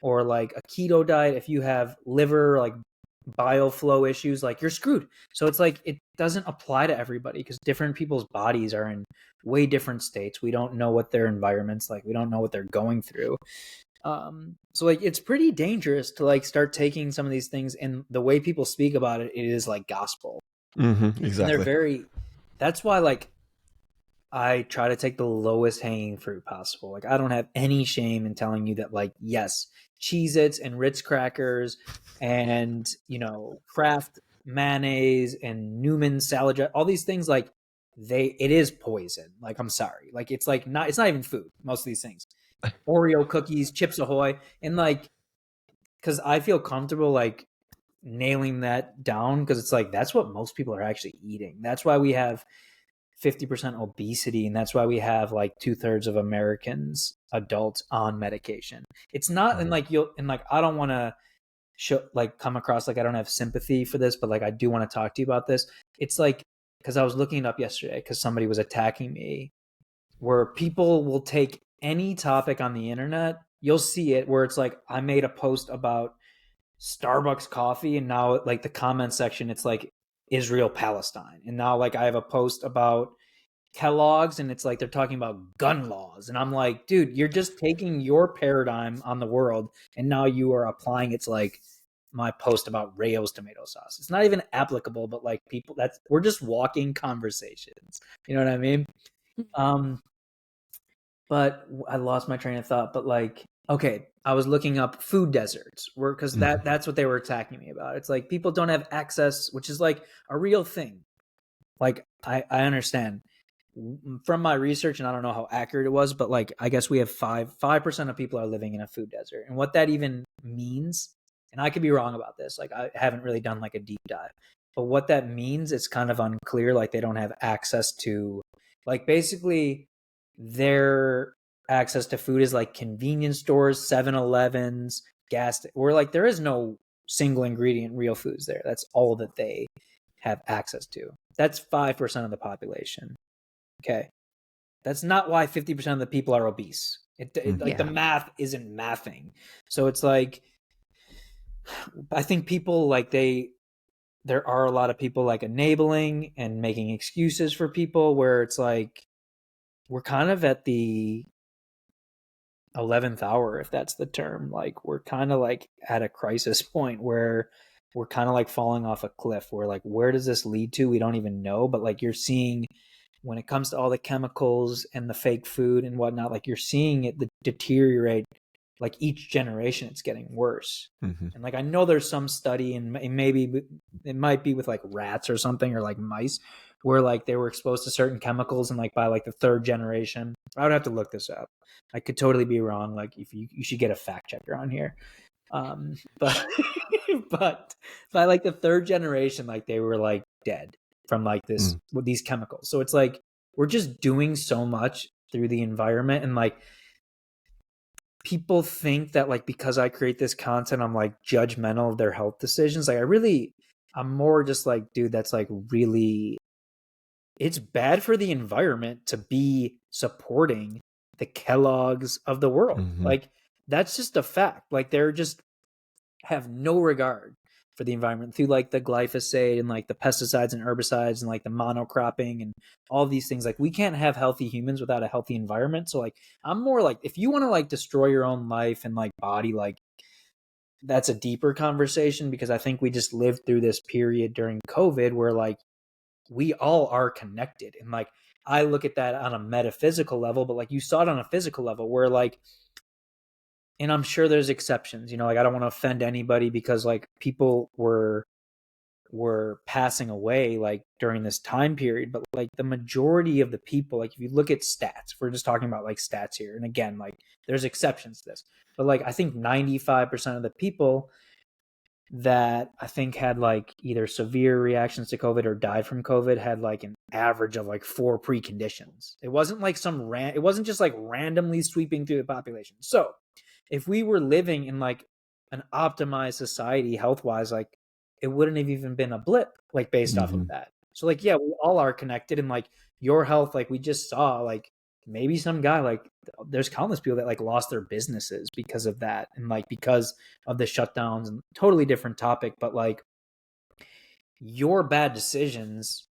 or like a keto diet if you have liver, like bile flow issues. Like you're screwed. So it's like, it doesn't apply to everybody because different people's bodies are in way different states. We don't know what their environment's like. We don't know what they're going through. So like, it's pretty dangerous to like start taking some of these things, and the way people speak about it, it is like gospel. Exactly. And they're that's why like I try to take the lowest hanging fruit possible. Like I don't have any shame in telling you that, like, yes, Cheez-Its and Ritz crackers and, Kraft mayonnaise and Newman salad, all these things, like it is poison. Like, I'm sorry. Like, it's not even food, most of these things. Oreo cookies, Chips Ahoy. And like, cause I feel comfortable like nailing that down, because it's like, that's what most people are actually eating. That's why we have 50% obesity, and that's why we have like 2/3 of Americans, adults, on medication. It's not, and like I don't want to come across like I don't have sympathy for this, but like I do want to talk to you about this. It's like, because I was looking it up yesterday because somebody was attacking me, where people will take any topic on the internet. You'll see it where it's like, I made a post about Starbucks coffee, and now like the comment section, it's like Israel Palestine, and now like I have a post about Kellogg's, and it's like they're talking about gun laws, and I'm like, dude, you're just taking your paradigm on the world and now you are applying it to like my post about Rayo's tomato sauce. It's not even applicable, but like people, we're just walking conversations, you know what I mean? But I lost my train of thought. But like, okay, I was looking up food deserts, because that's what they were attacking me about. It's like people don't have access, which is like a real thing. Like I understand from my research, and I don't know how accurate it was, but like I guess we have 5% of people are living in a food desert, and what that even means, and I could be wrong about this. Like I haven't really done like a deep dive, but what that means, it's kind of unclear. Like they don't have access to, like, basically their access to food is like convenience stores, 7-Elevens, gas, where like there is no single ingredient real foods there. That's all that they have access to. That's 5% of the population. Okay. That's not why 50% of the people are obese. The math isn't mathing. So it's like, I think people like there are a lot of people like enabling and making excuses for people where it's like we're kind of at the 11th hour, if that's the term. Like we're kind of like at a crisis point where we're kind of like falling off a cliff where like where does this lead to? We don't even know. But like you're seeing when it comes to all the chemicals and the fake food and whatnot, like you're seeing it deteriorate. Like each generation it's getting worse. And like I know there's some study and maybe it might be with like rats or something or like mice where like they were exposed to certain chemicals and like by like the third generation. I would have to look this up. I could totally be wrong. Like if you should get a fact checker on here. But but by like the third generation, like they were like dead from like this with these chemicals. So it's like we're just doing so much through the environment and like people think that like because I create this content, I'm like judgmental of their health decisions. Like I'm more just like, dude, that's like really, it's bad for the environment to be supporting the Kellogg's of the world. Like that's just a fact. Like they're just have no regard for the environment through like the glyphosate and like the pesticides and herbicides and like the monocropping and all these things. Like we can't have healthy humans without a healthy environment. So like I'm more like if you want to like destroy your own life and like body, like that's a deeper conversation because I think we just lived through this period during COVID where like we all are connected. And like I look at that on a metaphysical level, but like you saw it on a physical level where like and I'm sure there's exceptions, you know, like I don't want to offend anybody because like people were passing away like during this time period, but like the majority of the people, like if you look at stats, we're just talking about like stats here. And again, like there's exceptions to this, but like I think 95% of the people that I think had like either severe reactions to COVID or died from COVID had like an average of like 4 preconditions. It wasn't like it wasn't just like randomly sweeping through the population. So if we were living in like an optimized society health wise, like it wouldn't have even been a blip like based off of that. So like, yeah, we all are connected and like your health, like we just saw like maybe some guy, like there's countless people that like lost their businesses because of that. And like, because of the shutdowns and totally different topic, but like your bad decisions,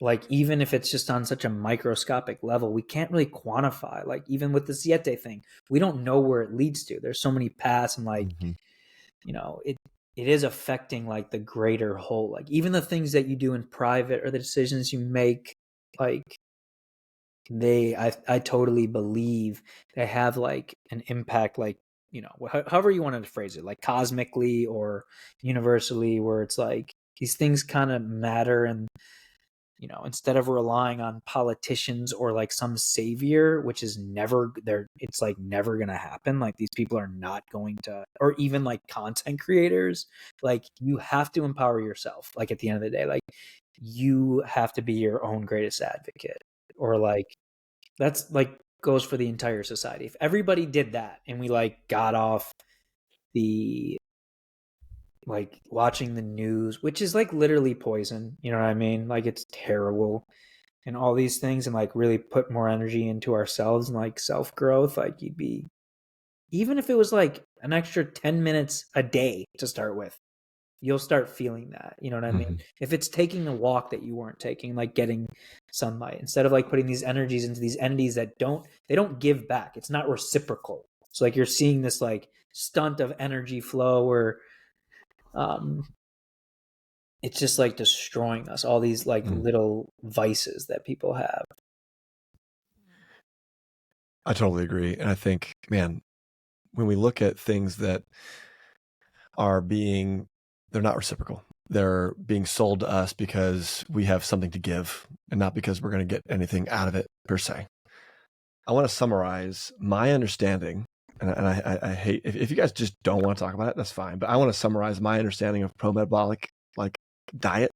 like even if it's just on such a microscopic level, we can't really quantify. Like even with the Siete thing, we don't know where it leads to. There's so many paths and like, you know, it is affecting like the greater whole. Like even the things that you do in private or the decisions you make, like I totally believe they have like an impact, like, you know, however you wanted to phrase it, like cosmically or universally, where it's like these things kind of matter. And you know, instead of relying on politicians or like some savior, which is never there, it's like never going to happen. Like these people are not going to, or even like content creators, like you have to empower yourself. Like at the end of the day, like you have to be your own greatest advocate, or like that's like goes for the entire society. If everybody did that and we like got off the like watching the news, which is like literally poison, you know what I mean? Like it's terrible and all these things, and like really put more energy into ourselves and like self-growth, like you'd be, even if it was like an extra 10 minutes a day to start with, you'll start feeling that, you know what I mean? If it's taking a walk that you weren't taking, like getting sunlight, instead of like putting these energies into these entities that they don't give back. It's not reciprocal. So like you're seeing this like stunt of energy flow where it's just like destroying us, all these like little vices that people have. I totally agree. And I think, man, when we look at things that are they're not reciprocal. They're being sold to us because we have something to give and not because we're going to get anything out of it per se. I want to summarize my understanding, and I hate, if you guys just don't want to talk about it, that's fine. But I want to summarize my understanding of pro-metabolic like diet.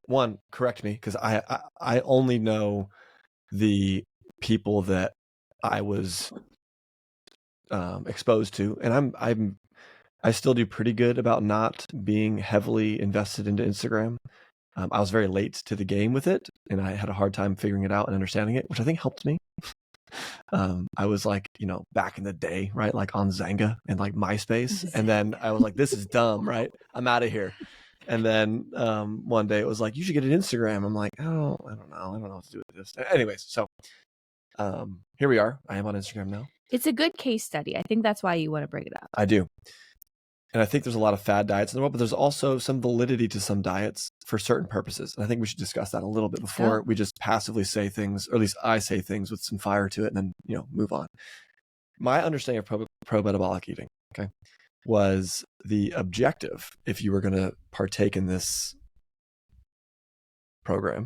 One, correct me, because I only know the people that I was exposed to, and I still do pretty good about not being heavily invested into Instagram. I was very late to the game with it, and I had a hard time figuring it out and understanding it, which I think helped me. I was like, back in the day, right? Like on Zanga and like MySpace. And then I was like, this is dumb, right? I'm out of here. And then one day it was like, you should get an Instagram. I'm like, oh, I don't know what to do with this. Anyways, so here we are. I am on Instagram now. It's a good case study. I think that's why you want to bring it up. I do. And I think there's a lot of fad diets in the world, but there's also some validity to some diets for certain purposes. And I think we should discuss that a little bit before we just passively say things, or at least I say things with some fire to it and then, move on. My understanding of pro-metabolic eating, okay, was the objective, if you were going to partake in this program,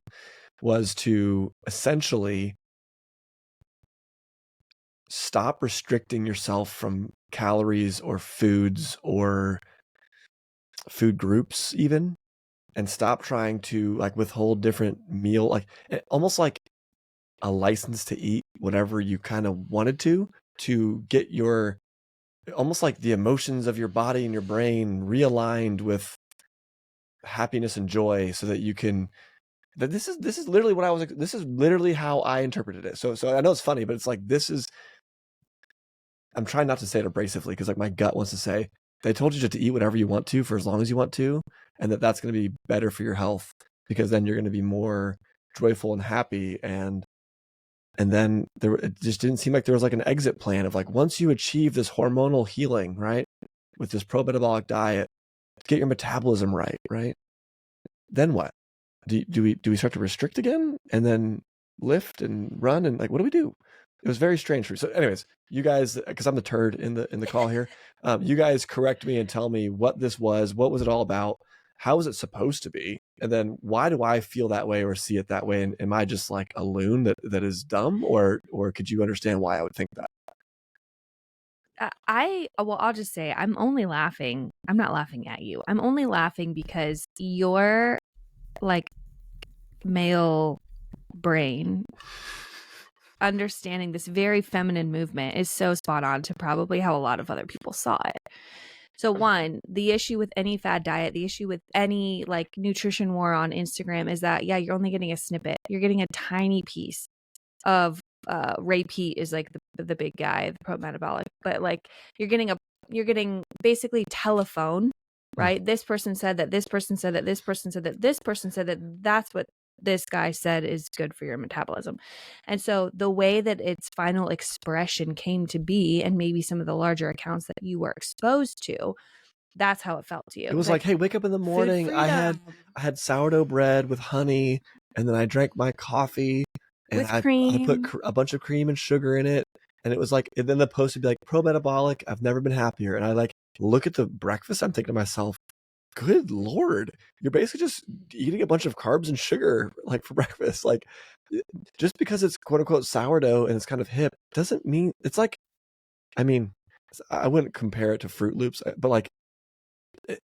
was to essentially stop restricting yourself from calories or foods or food groups even, and stop trying to like withhold different meal, like almost like a license to eat whatever you kind of wanted to get your, almost like the emotions of your body and your brain realigned with happiness and joy, so that you can, that this is literally what this is literally how I interpreted it. So I know it's funny, but it's like, I'm trying not to say it abrasively, because like my gut wants to say, they told you just to eat whatever you want to for as long as you want to, and that's going to be better for your health, because then you're going to be more joyful and happy. And then it just didn't seem like there was like an exit plan of like, once you achieve this hormonal healing, right, with this pro-metabolic diet, get your metabolism right, then what? Do we start to restrict again and then lift and run, and like, what do we do? It was very strange for me. So anyways, you guys, because I'm the turd in the call here, you guys correct me and tell me what this was. What was it all about? How was it supposed to be? And then why do I feel that way or see it that way? And am I just like a loon that is dumb, or could you understand why I would think that? I'll just say, I'm only laughing. I'm not laughing at you. I'm only laughing because your like male brain understanding this very feminine movement is so spot on to probably how a lot of other people saw it. So one, the issue with any fad diet, the issue with any like nutrition war on Instagram is that, you're only getting a snippet. You're getting a tiny piece of Ray Pete is like the big guy, the pro-metabolic, but like you're getting basically telephone, right? This person said that, this person said that, this person said that, this person said that, that's what this guy said is good for your metabolism. And so the way that its final expression came to be, and maybe some of the larger accounts that you were exposed to, that's how it felt to you. It was like, hey, wake up in the morning. I had sourdough bread with honey, and then I drank my coffee, and I put a bunch of cream and sugar in it. And it was like, and then the post would be like, pro-metabolic, I've never been happier. And I like look at the breakfast, I'm thinking to myself, good Lord, you're basically just eating a bunch of carbs and sugar like for breakfast. Like, just because it's quote unquote sourdough and it's kind of hip doesn't mean it's like, I mean, I wouldn't compare it to Fruit Loops, but like,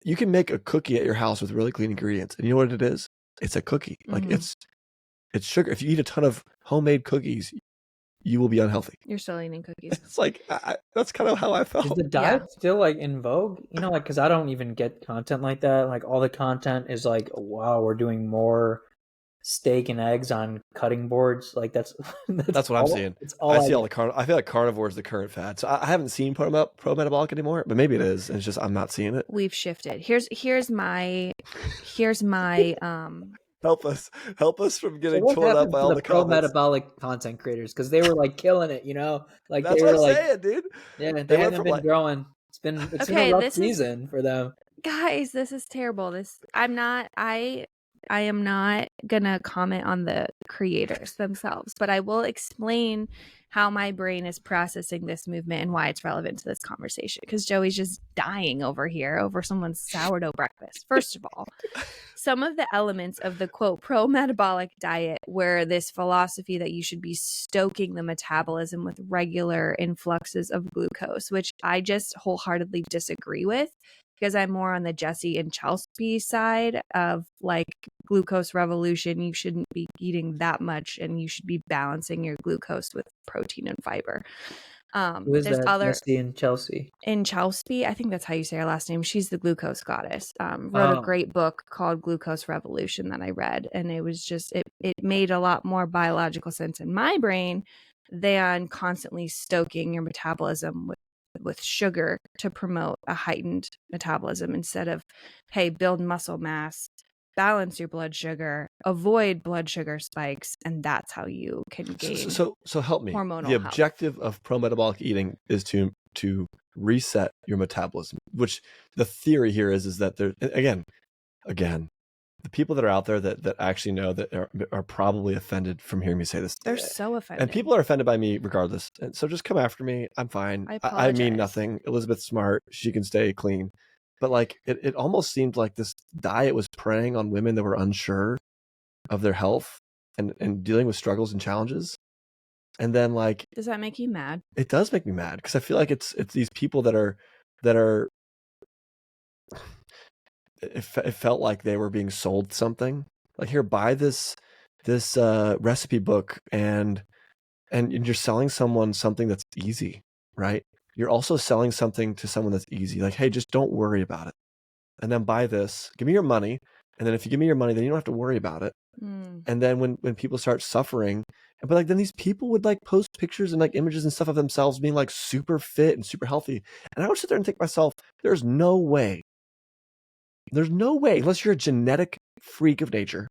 you can make a cookie at your house with really clean ingredients, and you know what it is? It's a cookie. Like it's sugar. If you eat a ton of homemade cookies, you will be unhealthy. You're still eating cookies. It's like, that's kind of how I felt. Is the diet still like in vogue? Like, because I don't even get content like that. Like, all the content is like, wow, we're doing more steak and eggs on cutting boards. Like, that's what I'm seeing. I see all the I feel like carnivore is the current fad. So I haven't seen pro-metabolic anymore, but maybe it is. It's just I'm not seeing it. We've shifted. Here's my Help us from getting torn up by all the pro-metabolic content creators, because they were like killing it, like that's they were what I'm like saying, dude. Yeah, they haven't been growing. It's been a rough season for them. Guys, this is terrible. I am not gonna comment on the creators themselves, but I will explain how my brain is processing this movement and why it's relevant to this conversation. Because Joey's just dying over here over someone's sourdough breakfast. First of all, some of the elements of the quote pro-metabolic diet were this philosophy that you should be stoking the metabolism with regular influxes of glucose, which I just wholeheartedly disagree with, because I'm more on the Jesse and Chelsea side of like glucose revolution. You shouldn't be eating that much, and you should be balancing your glucose with protein and fiber. Who is that? Jesse and Chelsea. In Chelsea, I think that's how you say her last name. She's the glucose goddess. Wrote a great book called Glucose Revolution that I read, and it was just it made a lot more biological sense in my brain than constantly stoking your metabolism with sugar to promote a heightened metabolism, instead of, hey, build muscle mass, balance your blood sugar, avoid blood sugar spikes, and that's how you can gain So help me. hormonal The health. objective of pro-metabolic eating is to reset your metabolism, which the theory here is that there, again, the people that are out there that actually know that are probably offended from hearing me say this. They're so offended. And people are offended by me regardless. And so just come after me. I'm fine. I mean nothing. Elizabeth's smart. She can stay clean. But like it almost seemed like this diet was preying on women that were unsure of their health and dealing with struggles and challenges. And then like, does that make you mad? It does make me mad, because I feel like it's these people that are it felt like they were being sold something. Like, here, buy this recipe book, and you're selling someone something that's easy, right? You're also selling something to someone that's easy. Like, hey, just don't worry about it. And then buy this, give me your money. And then if you give me your money, then you don't have to worry about it. And then when people start suffering, but like, then these people would like post pictures and like images and stuff of themselves being like super fit and super healthy. And I would sit there and think to myself, there's no way, unless you're a genetic freak of nature,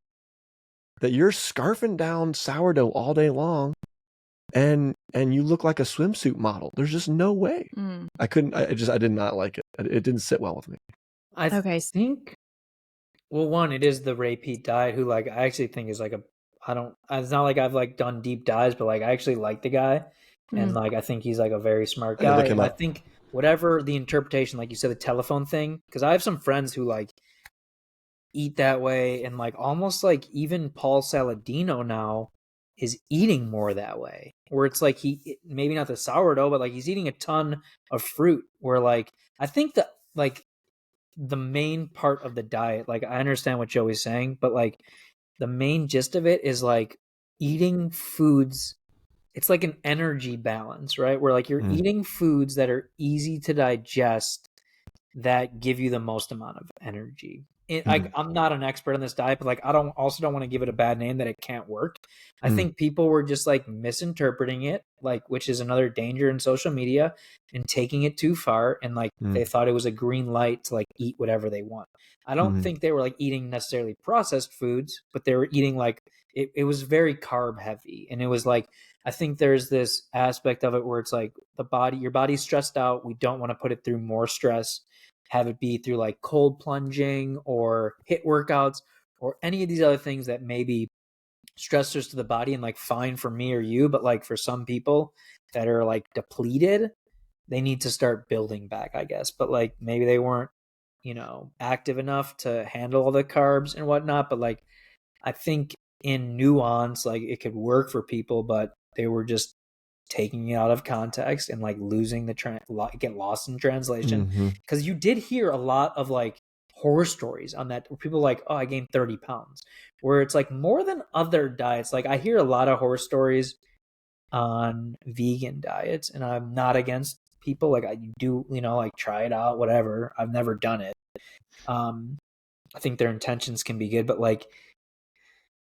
that you're scarfing down sourdough all day long and you look like a swimsuit model. There's just no way. I did not like it. It didn't sit well with me. I think, well, one, it is the Ray Peat diet, who like I actually think is like it's not like I've like done deep dives, but like I actually like the guy, and like I think he's like a very smart guy. And I think whatever the interpretation, like you said, the telephone thing, because I have some friends who like eat that way, and like almost like even Paul Saladino now is eating more that way, where it's like he, maybe not the sourdough, but like he's eating a ton of fruit, where like I think that like the main part of the diet, like I understand what Joey's saying, but like the main gist of it is like eating foods. It's like an energy balance, right? Where like you're eating foods that are easy to digest, that give you the most amount of energy. I'm not an expert on this diet, but like I don't want to give it a bad name that it can't work. I think people were just like misinterpreting it, like, which is another danger in social media, and taking it too far, and like they thought it was a green light to like eat whatever they want. I don't think they were like eating necessarily processed foods, but they were eating like it was very carb heavy, and it was like, I think there's this aspect of it where it's like your body's stressed out. We don't want to put it through more stress, have it be through like cold plunging or HIIT workouts or any of these other things that may be stressors to the body, and like fine for me or you, but like for some people that are like depleted, they need to start building back, I guess. But like maybe they weren't, active enough to handle all the carbs and whatnot. But like I think in Nuance, like it could work for people, but they were just taking it out of context and like losing get lost in translation. Because you did hear a lot of like horror stories on that, where people are like, oh, I gained 30 pounds, where it's like more than other diets. Like I hear a lot of horror stories on vegan diets, and I'm not against people, like I do, like try it out, whatever. I've never done it. I think their intentions can be good, but like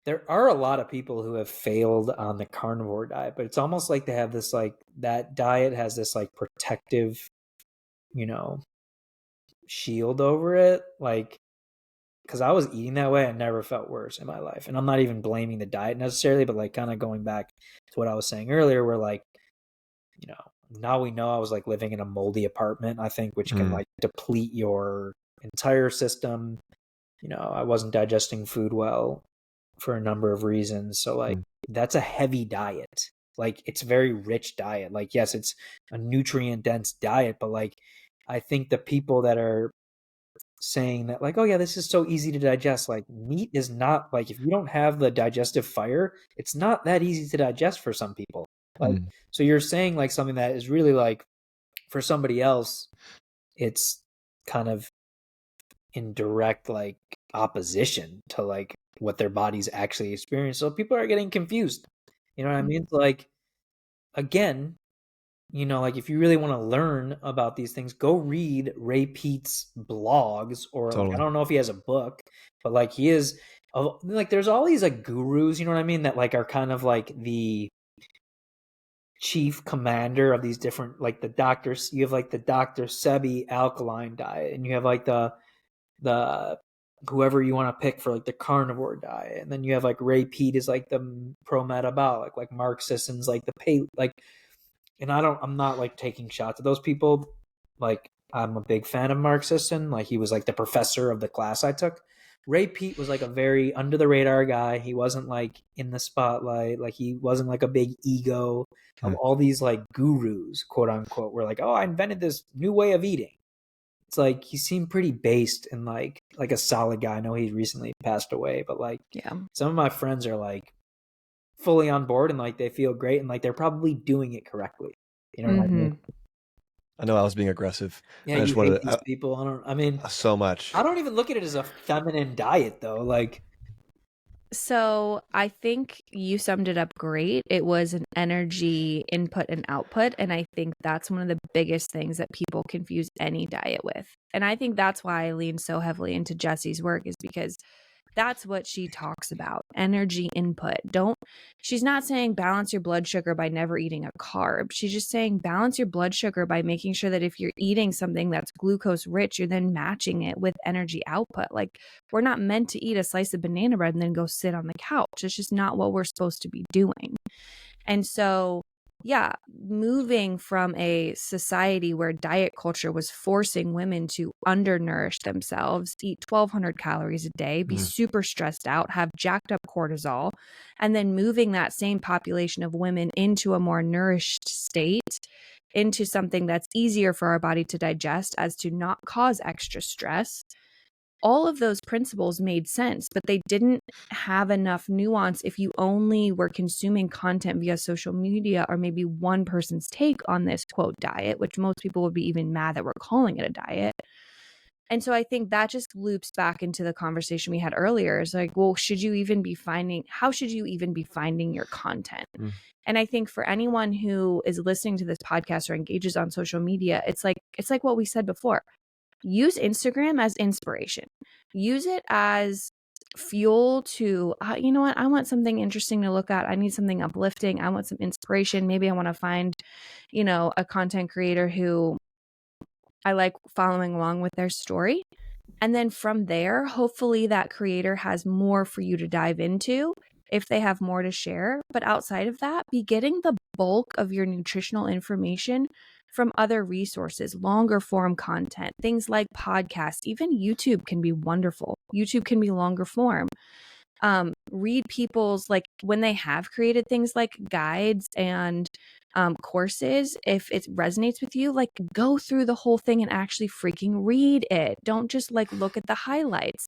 there are a lot of people who have failed on the carnivore diet, but it's almost like they have this, like, that diet has this like protective, shield over it. Like, because I was eating that way, I never felt worse in my life. And I'm not even blaming the diet necessarily, but like kind of going back to what I was saying earlier, where like, now we know I was like living in a moldy apartment, I think, which can like deplete your entire system. I wasn't digesting food well for a number of reasons. So like that's a heavy diet. Like it's a very rich diet. Like, yes, it's a nutrient dense diet, but like I think the people that are saying that like, oh yeah, this is so easy to digest, like meat is not, like, if you don't have the digestive fire, it's not that easy to digest for some people. Like so you're saying like something that is really like, for somebody else, it's kind of in direct like opposition to like what their bodies actually experience. So people are getting confused. You know what I mean? So like, again, like if you really want to learn about these things, go read Ray Peat's blogs, or like, I don't know if he has a book, but like he is like, there's all these like gurus, you know what I mean, that like are kind of like the chief commander of these different, like the doctors. You have like the Dr. Sebi alkaline diet, and you have like the whoever you want to pick for like the carnivore diet, and then you have like Ray Peat is like the pro-metabolic, like Mark Sisson's like the like. And I'm not like taking shots at those people. Like, I'm a big fan of Mark Sisson. Like, he was like the professor of the class I took. Ray Peat was like a very under the radar guy. He wasn't like in the spotlight. Like, he wasn't like a big ego of all these like gurus, quote unquote, were like, oh, I invented this new way of eating. It's like he seemed pretty based and like a solid guy. I know he recently passed away, but like, Yeah. some of my friends are like fully on board and like they feel great and like they're probably doing it correctly. You know what I mean? I know I was being aggressive. Yeah, you hate these people. I mean, so much. I don't even look at it as a feminine diet though. Like, so I think you summed it up great. It was an energy input and output. And I think that's one of the biggest things that people confuse any diet with. And I think that's why I lean so heavily into Jessie's work, is because that's what she talks about, energy input. She's not saying balance your blood sugar by never eating a carb. She's just saying balance your blood sugar by making sure that if you're eating something that's glucose rich, you're then matching it with energy output. Like, we're not meant to eat a slice of banana bread and then go sit on the couch. It's just not what we're supposed to be doing. And so, yeah, moving from a society where diet culture was forcing women to undernourish themselves, eat 1,200 calories a day, be super stressed out, have jacked up cortisol, and then moving that same population of women into a more nourished state, into something that's easier for our body to digest as to not cause extra stress. All of those principles made sense, but they didn't have enough nuance if you only were consuming content via social media or maybe one person's take on this quote diet, which most people would be even mad that we're calling it a diet. And so I think that just loops back into the conversation we had earlier. It's like, well, how should you even be finding your content? And I think for anyone who is listening to this podcast or engages on social media, it's like what we said before. Use Instagram as inspiration. Use it as fuel to, you know what? I want something interesting to look at. I need something uplifting. I want some inspiration. Maybe I want to find, a content creator who I like following along with their story. And then from there, hopefully that creator has more for you to dive into if they have more to share. But outside of that, be getting the bulk of your nutritional information from other resources, longer form content, things like podcasts. Even YouTube can be wonderful. YouTube can be longer form. Read people's, like, when they have created things like guides and courses, if it resonates with you, like, go through the whole thing and actually freaking read it. Don't just like look at the highlights.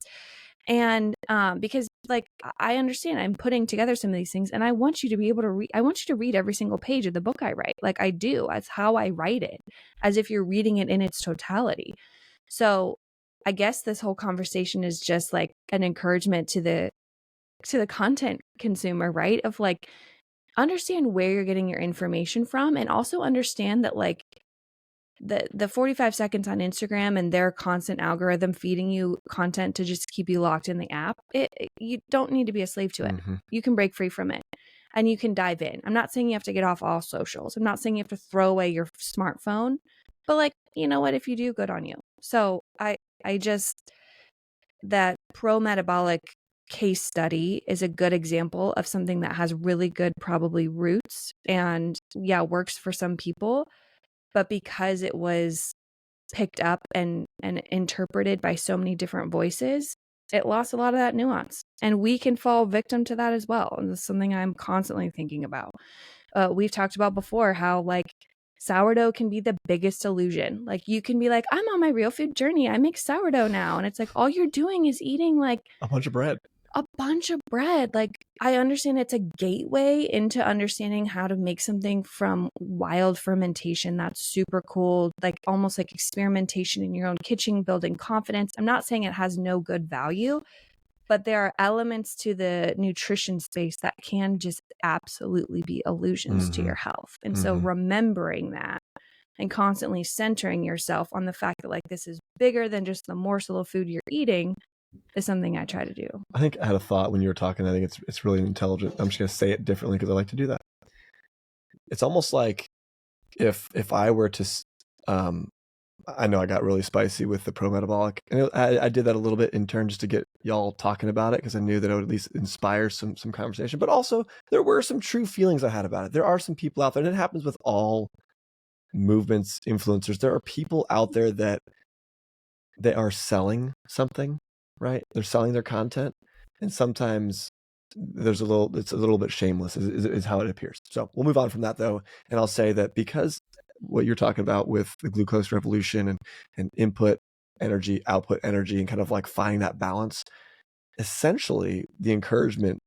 And because, like, I understand I'm putting together some of these things and I want you to be able to read. I want you to read every single page of the book I write. Like, I do. That's how I write it, as if you're reading it in its totality. So I guess this whole conversation is just like an encouragement to the content consumer, right? Of like, understand where you're getting your information from, and also understand that, like, the 45 seconds on Instagram and their constant algorithm feeding you content to just keep you locked in the app, you don't need to be a slave to it. You can break free from it and you can dive in. I'm not saying you have to get off all socials. I'm not saying you have to throw away your smartphone, but, like, you know what, if you do, good on you. So I just, that Pro-Metabolic case study is a good example of something that has really good, probably, roots and, yeah, works for some people. But because it was picked up and interpreted by so many different voices, it lost a lot of that nuance. And we can fall victim to that as well. And this is something I'm constantly thinking about. We've talked about before how, like, sourdough can be the biggest illusion. Like, you can be like, I'm on my real food journey. I make sourdough now. And it's like, all you're doing is eating, like, a bunch of bread. Like, I understand it's a gateway into understanding how to make something from wild fermentation. That's super cool. Like, almost like experimentation in your own kitchen, building confidence. I'm not saying it has no good value, but there are elements to the nutrition space that can just absolutely be illusions to your health. And so remembering that and constantly centering yourself on the fact that, like, this is bigger than just the morsel of food you're eating is something I try to do. I think I had a thought when you were talking. I think it's really intelligent. I'm just going to say it differently because I like to do that. it's almost like if I were to, I know I got really spicy with the Pro-Metabolic, and I did that a little bit in turn just to get y'all talking about it, because I knew that it would at least inspire some conversation. But also, there were some true feelings I had about it. There are some people out there, and it happens with all movements, influencers. There are people out there that they are selling something, right? They're selling their content, and sometimes it's a little bit shameless is how it appears. So we'll move on from that though, and I'll say that because what you're talking about with the glucose revolution and input energy, output energy, and kind of like finding that balance, essentially the encouragement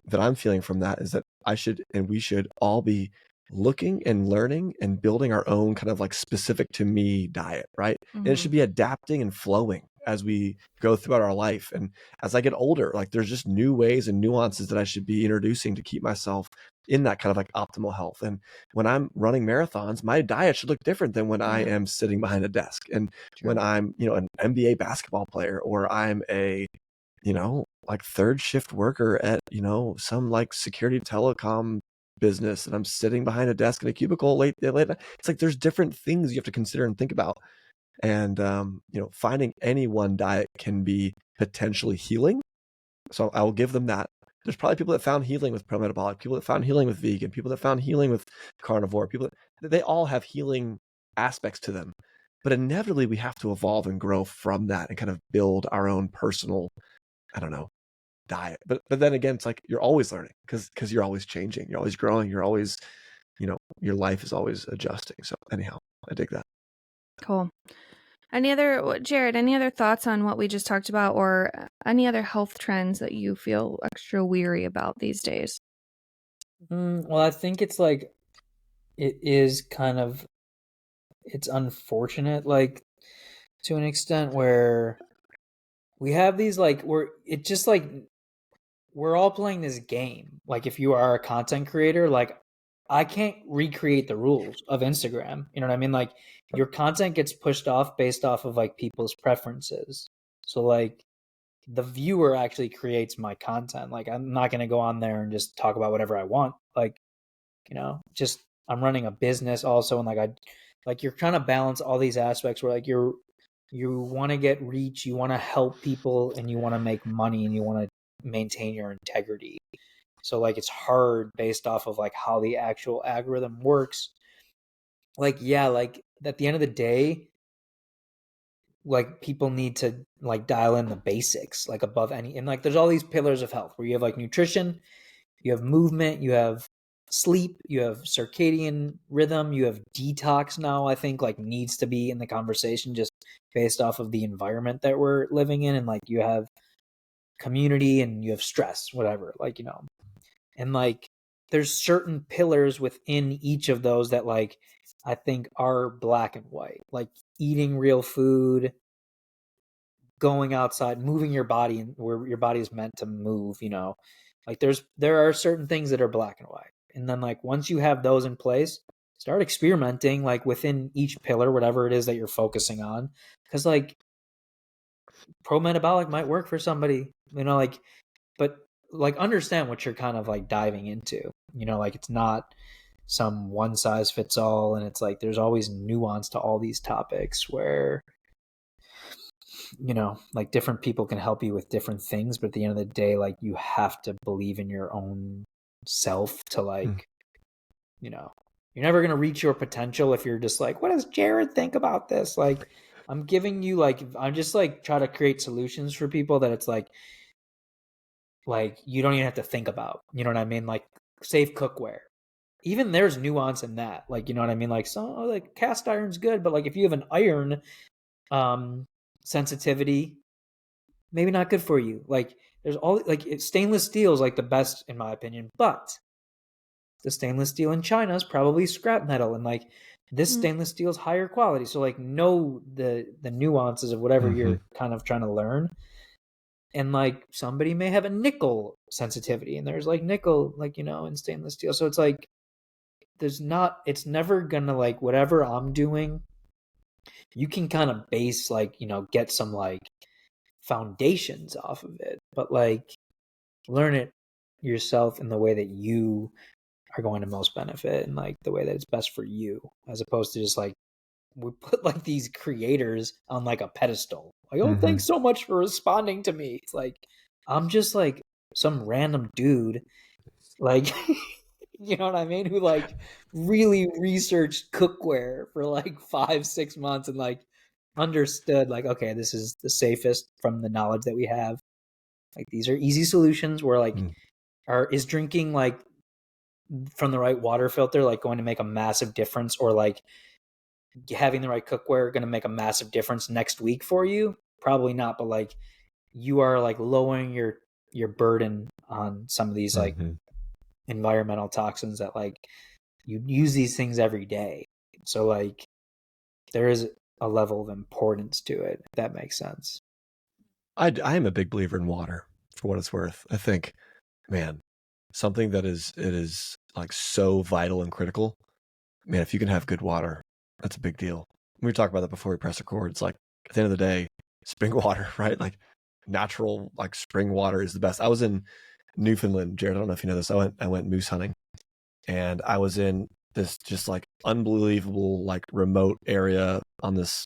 that I'm feeling from that is that I should and we should all be looking and learning and building our own kind of like specific to me diet, right? And it should be adapting and flowing as we go throughout our life. And as I get older, like there's just new ways and nuances that I should be introducing to keep myself in that kind of like optimal health. And when I'm running marathons, my diet should look different than when I am sitting behind a desk. And when I'm, an NBA basketball player, or I'm a, like third shift worker at, some like security telecom business, and I'm sitting behind a desk in a cubicle late. It's like there's different things you have to consider and think about. And finding any one diet can be potentially healing. So I will give them that. There's probably people that found healing with Pro-Metabolic, people that found healing with vegan, people that found healing with carnivore, they all have healing aspects to them. But inevitably we have to evolve and grow from that and kind of build our own personal, diet. But then again, it's like you're always learning because you're always changing, you're always growing, you're always, your life is always adjusting. So anyhow, I dig that. Cool. Jared, any other thoughts on what we just talked about, or any other health trends that you feel extra weary about these days? Well, I think it's like, it is kind of, it's unfortunate, like to an extent, where we have these like, we're all playing this game. Like if you are a content creator, like I can't recreate the rules of Instagram. You know what I mean? Like your content gets pushed off based off of like people's preferences. So like the viewer actually creates my content. Like I'm not going to go on there and just talk about whatever I want. Like, just I'm running a business also. And like you're trying to balance all these aspects where like you want to get reach, you want to help people, and you want to make money, and you want to maintain your integrity. So like it's hard based off of like how the actual algorithm works. Like like at the end of the day, like people need to like dial in the basics like above any, and like there's all these pillars of health where you have like nutrition, you have movement, you have sleep, you have circadian rhythm, you have detox now, I think like needs to be in the conversation just based off of the environment that we're living in, and like you have community and you have stress, whatever, like, and like there's certain pillars within each of those that like I think are black and white, like eating real food, going outside, moving your body where your body is meant to move, like there are certain things that are black and white. And then like once you have those in place, start experimenting like within each pillar, whatever it is that you're focusing on. Because like Pro-Metabolic might work for somebody, like, but like understand what you're kind of like diving into, like it's not some one size fits all. And it's like there's always nuance to all these topics where, like different people can help you with different things, but at the end of the day, like you have to believe in your own self to like, you're never going to reach your potential if you're just like, what does Jared think about this? Like, I'm giving you I'm just like try to create solutions for people that it's like you don't even have to think about, you know what I mean? Like safe cookware. Even there's nuance in that. Like, you know what I mean? Like like cast iron's good, but like if you have an iron sensitivity, maybe not good for you. Like there's all like stainless steel is like the best in my opinion, but the stainless steel in China is probably scrap metal, and like this stainless steel is higher quality. So like know the nuances of whatever you're kind of trying to learn. And like somebody may have a nickel sensitivity, and there's like nickel, like, in stainless steel. So it's like it's never gonna like whatever I'm doing, you can kind of base like, get some like foundations off of it, but like learn it yourself in the way that you are going to most benefit and like the way that it's best for you, as opposed to just like we put like these creators on like a pedestal. Like, oh, thanks so much for responding to me. It's like I'm just like some random dude, like you know what I mean, who like really researched cookware for like 5-6 months and like understood like, okay, this is the safest from the knowledge that we have. Like these are easy solutions where like is drinking like from the right water filter like going to make a massive difference, or like having the right cookware going to make a massive difference next week for you? Probably not, but like you are like lowering your burden on some of these like environmental toxins that like you use these things every day. So like there is a level of importance to it, if that makes sense. I am a big believer in water, for what it's worth. I think, man, something that is like so vital and critical. Man, if you can have good water, that's a big deal. We talked about that before we press record. It's like at the end of the day, spring water, right? Like natural, like spring water is the best. I was in Newfoundland, Jared. I don't know if you know this. I went moose hunting, and I was in this just like unbelievable, like remote area on this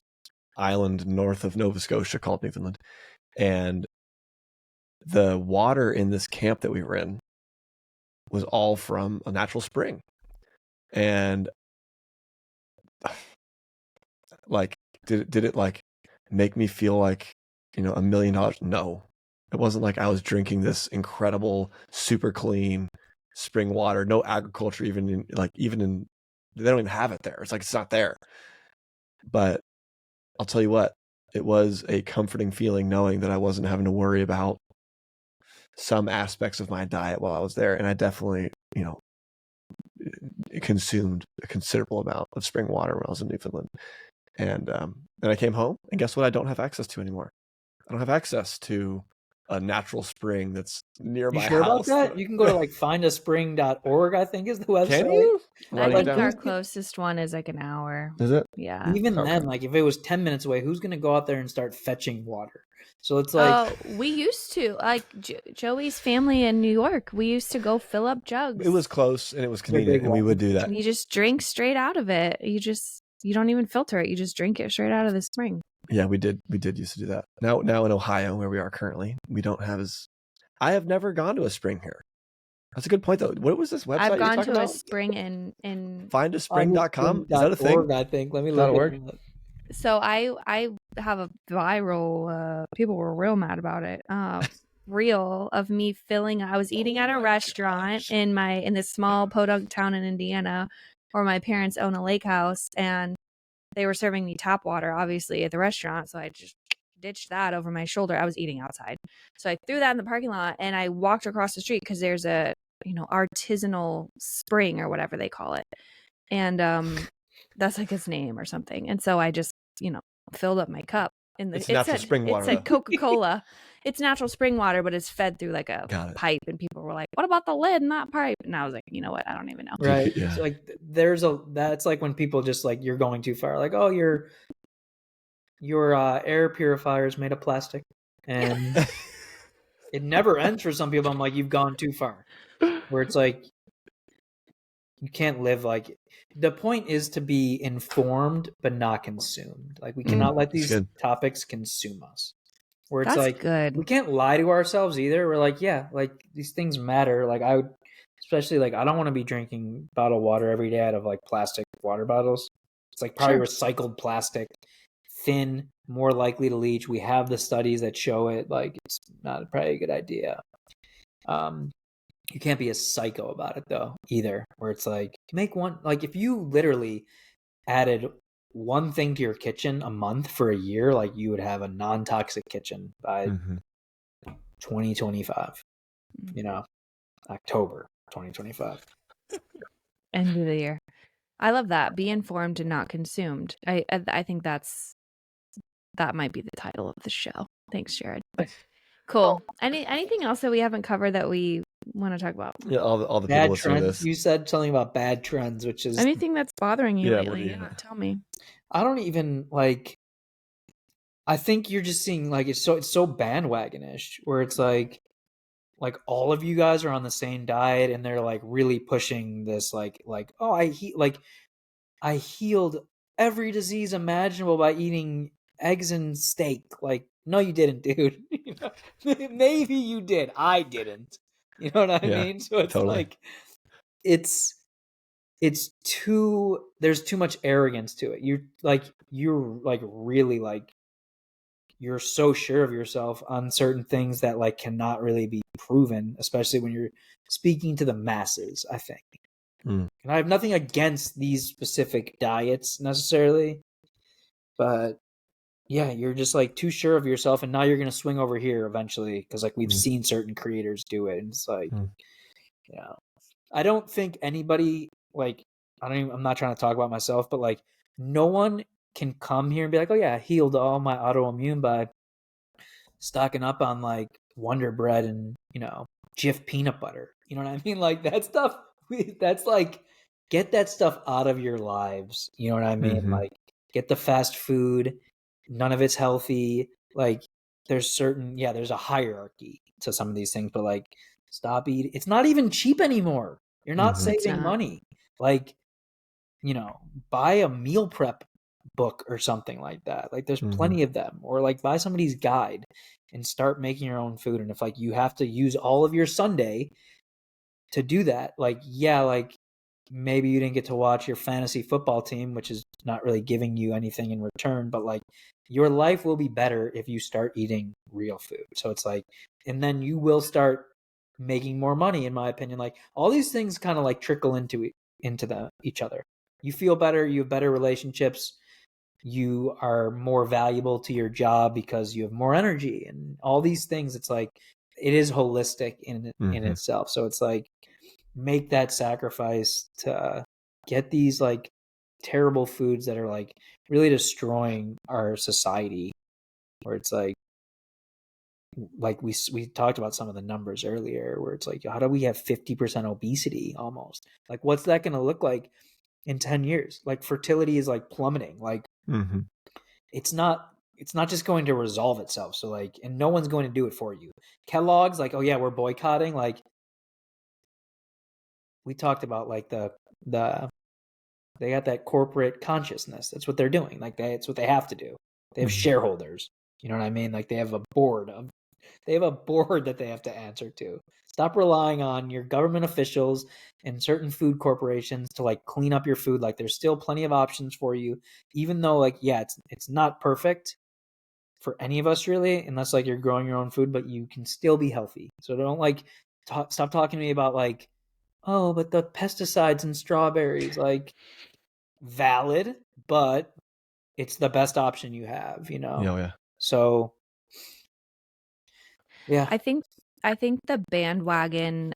island north of Nova Scotia called Newfoundland. And the water in this camp that we were in was all from a natural spring. And like, did it like make me feel like, $1 million? No, it wasn't like I was drinking this incredible, super clean spring water. No agriculture, even in they don't even have it there. It's like, it's not there. But I'll tell you what, it was a comforting feeling knowing that I wasn't having to worry about some aspects of my diet while I was there. And I definitely, consumed a considerable amount of spring water when I was in Newfoundland. And then I came home, and guess what? I don't have access to anymore. I don't have access to a natural spring that's near my sure house. About that? You can go to like findaspring.org, I think is the website. Can you? I think our closest one is like an hour. Is it? Yeah. Even then, like if it was 10 minutes away, who's going to go out there and start fetching water? So it's like, we used to, like Joey's family in New York, we used to go fill up jugs. It was close and it was convenient, and we would do that. You just drink straight out of it. You don't even filter it. You just drink it straight out of the spring. Yeah, we did used to do that. Now in Ohio, where we are currently, we don't have I have never gone to a spring here. That's a good point, though. What was this website I've gone you're to talking a about? spring in findaspring.com. Is that a thing? I think. Let me look .org? at it. So I have a viral, people were real mad about it. Reel of me I was eating at a restaurant in this small podunk town in Indiana where my parents own a lake house, and they were serving me tap water, obviously, at the restaurant. So I just ditched that over my shoulder. I was eating outside. So I threw that in the parking lot, and I walked across the street because there's a, artisanal spring or whatever they call it. And that's like his name or something. And so I just, filled up my cup. It's natural spring water. It said Coca-Cola. It's natural spring water, but it's fed through like a pipe. And people were like, what about the lid in that pipe? And I was like, you know what? I don't even know. Right. Yeah. So like that's like when people just like, you're going too far. Like, oh, your air purifier is made of plastic. And it never ends for some people. I'm like, you've gone too far. Where it's like, you can't live like, the point is to be informed but not consumed. Like we cannot let these topics consume us. Where it's we can't lie to ourselves either. We're like, yeah, like these things matter. Like I would, especially like I don't want to be drinking bottled water every day out of like plastic water bottles. It's like probably recycled plastic, thin, more likely to leach. We have the studies that show it. Like it's not probably a good idea. You can't be a psycho about it though either, where it's like make one, like if you literally added one thing to your kitchen a month for a year, like you would have a non-toxic kitchen by 2025, October 2025. End of the year. I love that. Be informed and not consumed. I think that might be the title of the show. Thanks, Jared. Cool. Anything else that we haven't covered that we want to talk about? Yeah, all the bad people listening to this. You said something about bad trends, which is anything that's bothering you lately. Yeah, tell me. I don't even like. I think you're just seeing like it's so bandwagonish, where it's like like all of you guys are on the same diet and they're like really pushing this like oh I healed every disease imaginable by eating eggs and steak. Like, no, you didn't, dude. You know? Maybe you did. I didn't. You know what I Yeah, mean? So it's totally. like it's too there's too much arrogance to it. You're really like you're so sure of yourself on certain things that like cannot really be proven, especially when you're speaking to the masses, I think. Mm. And I have nothing against these specific diets necessarily, but yeah, you're just like too sure of yourself, and now you're gonna swing over here eventually because like we've seen certain creators do it, and it's like, yeah, I don't think anybody like I'm not trying to talk about myself, but like no one can come here and be like, oh yeah, I healed all my autoimmune by stocking up on like Wonder Bread and Jif peanut butter. You know what I mean? Like that stuff. That's like get that stuff out of your lives. You know what I mean? Mm-hmm. Like get the fast food. None of it's healthy. Like there's a hierarchy to some of these things, but like stop eating. It's not even cheap anymore. You're not Mm-hmm. It's saving not. money. Like buy a meal prep book or something like that. Like there's plenty of them, or like buy somebody's guide and start making your own food. And if like you have to use all of your Sunday to do that, like like maybe you didn't get to watch your fantasy football team, which is not really giving you anything in return, but like your life will be better if you start eating real food. So it's like, and then you will start making more money, in my opinion. Like all these things kind of like trickle into each other. You feel better, you have better relationships, you are more valuable to your job because you have more energy, and all these things. It's like it is holistic in itself. So it's like make that sacrifice to get these like terrible foods that are like really destroying our society, where it's like we talked about some of the numbers earlier, where it's like how do we have 50% obesity almost? Like what's that going to look like in 10 years? Like fertility is like plummeting. Like it's not just going to resolve itself. So like, and no one's going to do it for you. Kellogg's like, oh yeah, we're boycotting. Like we talked about like the they got that corporate consciousness. That's what they're doing. Like it's what they have to do. They have shareholders. You know what I mean? Like they have a board that they have to answer to. Stop relying on your government officials and certain food corporations to like clean up your food. Like there's still plenty of options for you, even though like yeah, it's not perfect for any of us really, unless like you're growing your own food, but you can still be healthy. So don't like stop talking to me about like, oh, but the pesticides in strawberries, like valid, but it's the best option you have, Yeah. So yeah. I think the bandwagon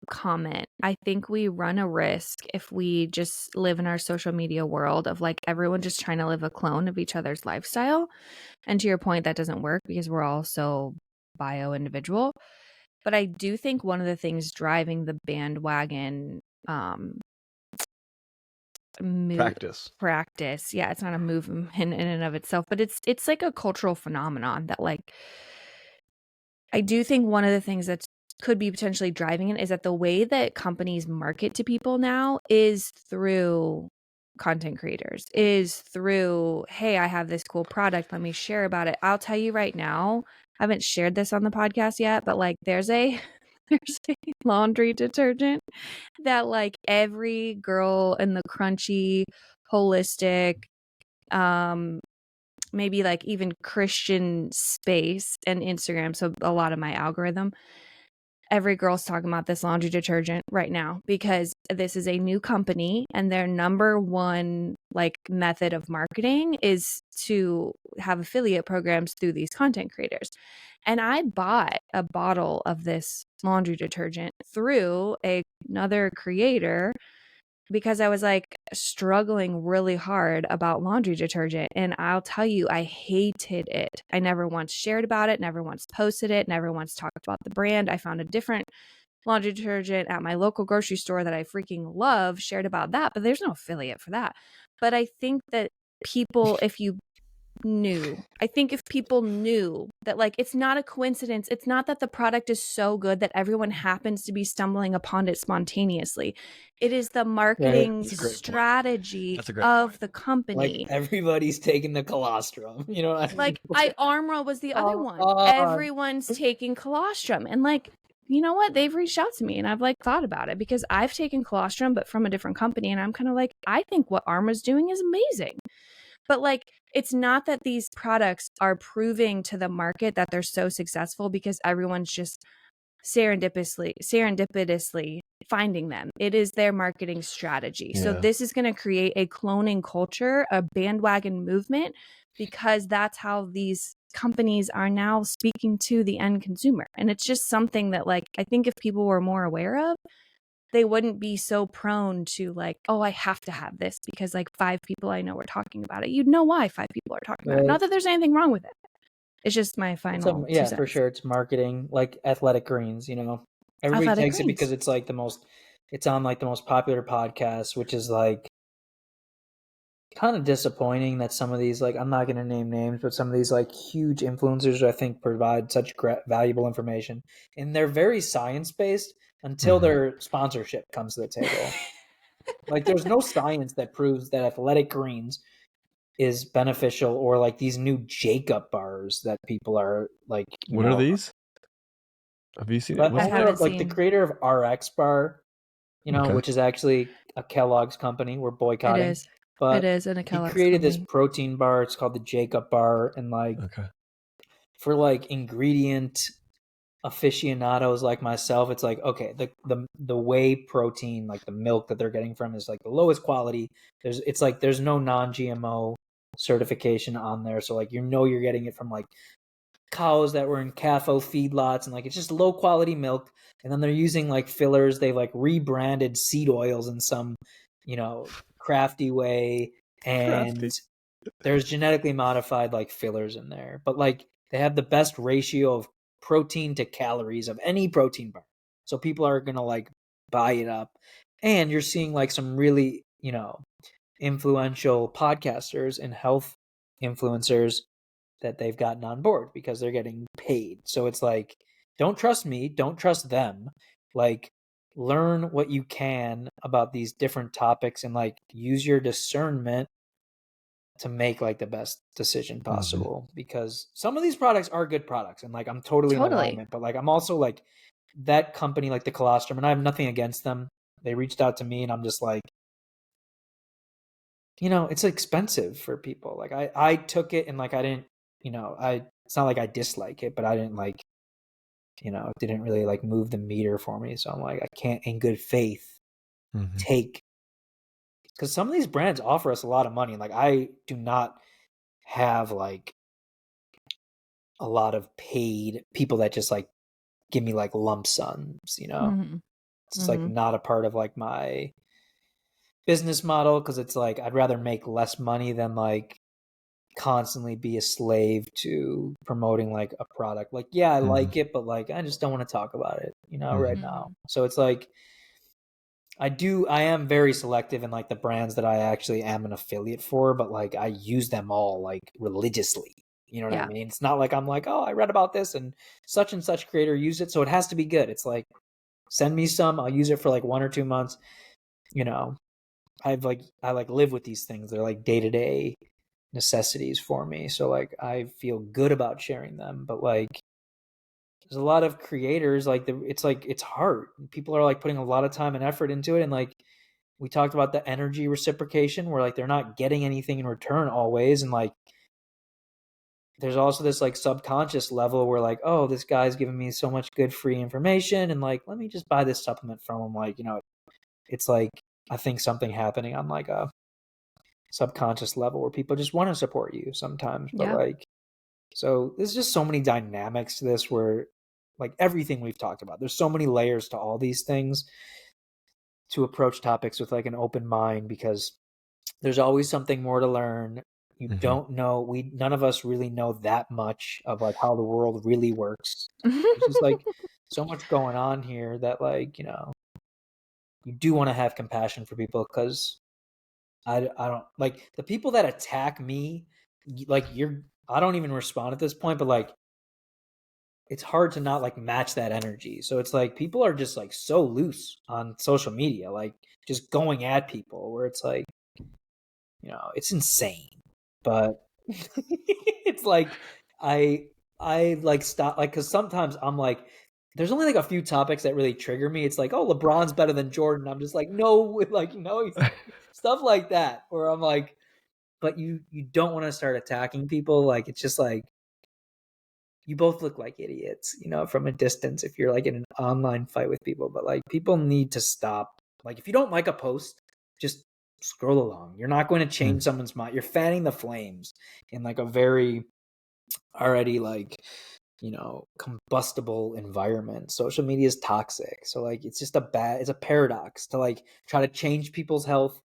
comment, I think we run a risk if we just live in our social media world of like everyone just trying to live a clone of each other's lifestyle. And to your point, that doesn't work because we're all so bio individual. But I do think one of the things driving the bandwagon practice, yeah, it's not a movement in and of itself, but it's like a cultural phenomenon that like I do think one of the things that could be potentially driving it is that the way that companies market to people now is through content creators, is through, hey, I have this cool product, let me share about it. I'll tell you right now, I haven't shared this on the podcast yet, but like there's a laundry detergent that like every girl in the crunchy, holistic, maybe like even Christian space and Instagram, so a lot of my algorithm, every girl's talking about this laundry detergent right now because this is a new company and their number one like method of marketing is to have affiliate programs through these content creators. And I bought a bottle of this laundry detergent through another creator because I was like struggling really hard about laundry detergent. And I'll tell you, I hated it. I never once shared about it, never once posted it, never once talked about the brand. I found a different laundry detergent at my local grocery store that I freaking love, shared about that, but there's no affiliate for that. But I think that people, if you knew. I think if people knew that, like, it's not a coincidence. It's not that the product is so good that everyone happens to be stumbling upon it spontaneously. It is the marketing That's a great point. strategy That's a great of point. the company. Like everybody's taking the colostrum, you know what I mean? Like, Armra was the other one. God. Everyone's taking colostrum. And, like, you know what? They've reached out to me and I've, like, thought about it because I've taken colostrum, but from a different company. And I'm kind of like, I think what Armra's doing is amazing. But, like, it's not that these products are proving to the market that they're so successful because everyone's just serendipitously finding them. It is their marketing strategy. So Yeah. this is going to create a cloning culture, a bandwagon movement, because that's how these companies are now speaking to the end consumer. And it's just something that, like, I think if people were more aware of, they wouldn't be so prone to, like, oh, I have to have this because, like, 5 people I know are talking about it. You'd know why 5 people are talking about it. Not that there's anything wrong with it. It's just my final 2 cents. For sure. It's marketing, like Athletic Greens, you know. Everybody Athletic takes it Greens. because it's like it's on like the most popular podcast, which is like kind of disappointing that some of these, like, I'm not going to name names, but some of these like huge influencers I think provide such valuable information, and they're very science-based until their sponsorship comes to the table. Like, there's no science that proves that Athletic Greens is beneficial, or like these new Jacob bars that people are like. What are these? Have you seen it? The owner of, like, the creator of RX Bar, you know, which is actually a Kellogg's company. We're boycotting. It is. But it is in a Kellogg's he created company. this protein bar. It's called the Jacob Bar, and like for like ingredient aficionados like myself, it's like, okay, the whey protein, like the milk that they're getting from, is like the lowest quality. There's no non-GMO certification on there, so like, you know, you're getting it from like cows that were in CAFO feedlots, and like, it's just low quality milk. And then they're using like fillers. They've like rebranded seed oils in some, you know, crafty way, and there's genetically modified like fillers in there, but like they have the best ratio of protein to calories of any protein bar. So people are gonna like buy it up. And you're seeing like some really, you know, influential podcasters and health influencers that they've gotten on board because they're getting paid. So it's like, don't trust me, don't trust them. Like, learn what you can about these different topics and like use your discernment to make like the best decision possible, because some of these products are good products, and like I'm totally in alignment, but like I'm also like, that company, like the colostrum, and I have nothing against them. They reached out to me and I'm just like, you know, it's expensive for people. Like I took it and like I didn't, you know, it's not like I dislike it, but I didn't like, you know, it didn't really like move the meter for me. So I'm like, I can't in good faith take, because some of these brands offer us a lot of money. Like, I do not have like a lot of paid people that just like give me like lump sums, you know. It's like not a part of like my business model, because it's like I'd rather make less money than like constantly be a slave to promoting like a product. Like, yeah, I like it, but like I just don't want to talk about it, you know, right now. So it's like I am very selective in like the brands that I actually am an affiliate for, but like I use them all like religiously. You know what I mean? It's not like I'm like, oh, I read about this and such creator used it, so it has to be good. It's like, send me some, I'll use it for like 1 or 2 months. You know, I live with these things. They're like day-to-day necessities for me. So like I feel good about sharing them, but like there's a lot of creators like it's hard. People are like putting a lot of time and effort into it, and like we talked about the energy reciprocation where like they're not getting anything in return always, and like there's also this like subconscious level where like, oh, this guy's giving me so much good free information, and like, let me just buy this supplement from him. Like, you know, it's like, I think something happening on like a subconscious level where people just want to support you sometimes. But like, so there's just so many dynamics to this where like everything we've talked about, there's so many layers to all these things, to approach topics with like an open mind, because there's always something more to learn. You don't know, none of us really know that much of like how the world really works. There's just like so much going on here that like, you know, you do want to have compassion for people, because I don't like the people that attack me like I don't even respond at this point, but like it's hard to not like match that energy. So it's like people are just like so loose on social media, like just going at people where it's like, it's insane. But it's like I like stop, like, because sometimes I'm like, there's only like a few topics that really trigger me. It's like, oh, LeBron's better than Jordan. I'm just like, no, like, no, stuff like that, where I'm like, but you don't want to start attacking people. Like, it's just like, you both look like idiots, from a distance if you're like in an online fight with people. But like, people need to stop. Like, if you don't like a post, just scroll along. You're not going to change someone's mind. You're fanning the flames in like a very already like, combustible environment. Social media is toxic. So like, it's just it's a paradox to like try to change people's health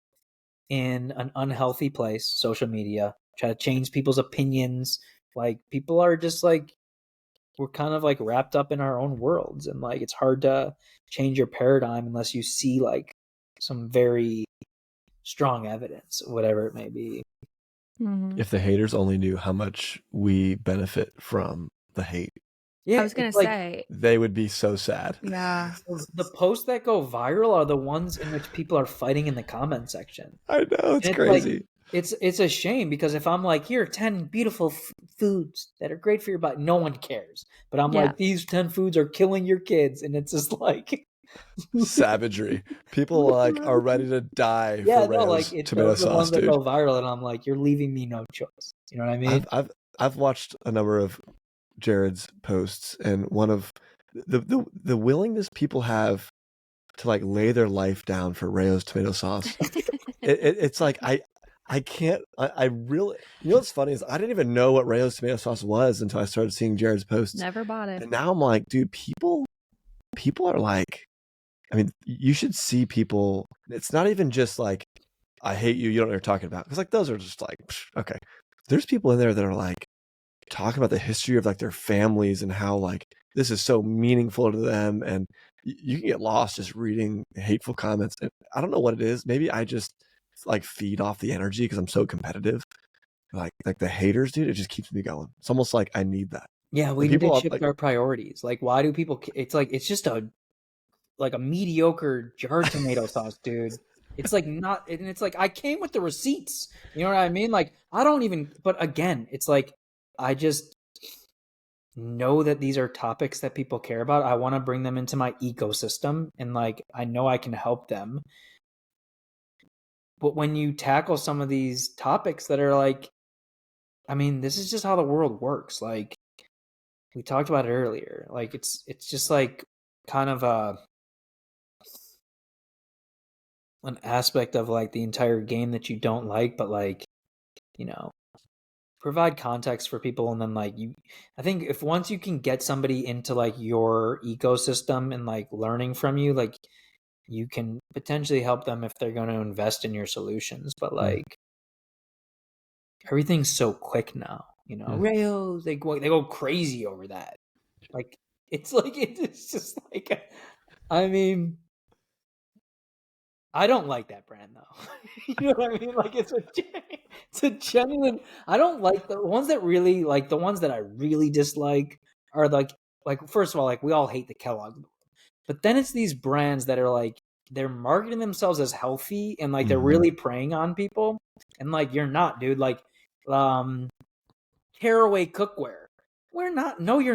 in an unhealthy place, social media, try to change people's opinions. Like, people are just like, we're kind of like wrapped up in our own worlds, and like it's hard to change your paradigm unless you see like some very strong evidence, whatever it may be. If the haters only knew how much we benefit from the hate, Yeah, I was gonna say they would be so sad. Yeah. The posts that go viral are the ones in which people are fighting in the comment section. I know, it's crazy. Like, it's a shame, because if I'm like, here are 10 beautiful foods that are great for your body, no one cares. But I'm like, these 10 foods are killing your kids, and it's just like savagery. People like are ready to die for Rayo's tomato sauce, ones dude. that go viral, and I'm like, you're leaving me no choice. You know what I mean? I've watched a number of Jared's posts, and one of the willingness people have to like lay their life down for Rayo's tomato sauce. It's like I can't. I really. What's funny is I didn't even know what Rayo's tomato sauce was until I started seeing Jared's posts. Never bought it. And now I'm like, dude, people are like, I mean, you should see people. It's not even just like, I hate you. You don't know what you're talking about. Because like those are just like, okay. There's people in there that are like talking about the history of like their families and how like this is so meaningful to them, and you can get lost just reading hateful comments. And I don't know what it is. Maybe I just like feed off the energy because I'm so competitive. Like the haters, dude, it just keeps me going. It's almost like I need that. Yeah, we need to shift our priorities. Like, why do people? It's like, it's just a mediocre jar tomato sauce, dude. It's like not, and it's like, I came with the receipts. You know what I mean? Like, I don't even. But again, it's like, I just know that these are topics that people care about. I want to bring them into my ecosystem, and like, I know I can help them. But when you tackle some of these topics that are like, I mean, this is just how the world works. Like, we talked about it earlier. Like, it's just like kind of an aspect of like the entire game that you don't like, but like, provide context for people. And then like I think if once you can get somebody into like your ecosystem and like learning from you, like you can potentially help them if they're going to invest in your solutions. But like, everything's so quick now, Rails, they go crazy over that. Like, it's just like, I mean, I don't like that brand though. You know what I mean? Like, it's a genuine. I don't like the ones that really, like, the ones that I really dislike are like first of all, like, we all hate the Kellogg, but then it's these brands that are like, they're marketing themselves as healthy, and like they're really preying on people, and like, you're not, dude. Like, Caraway cookware. You're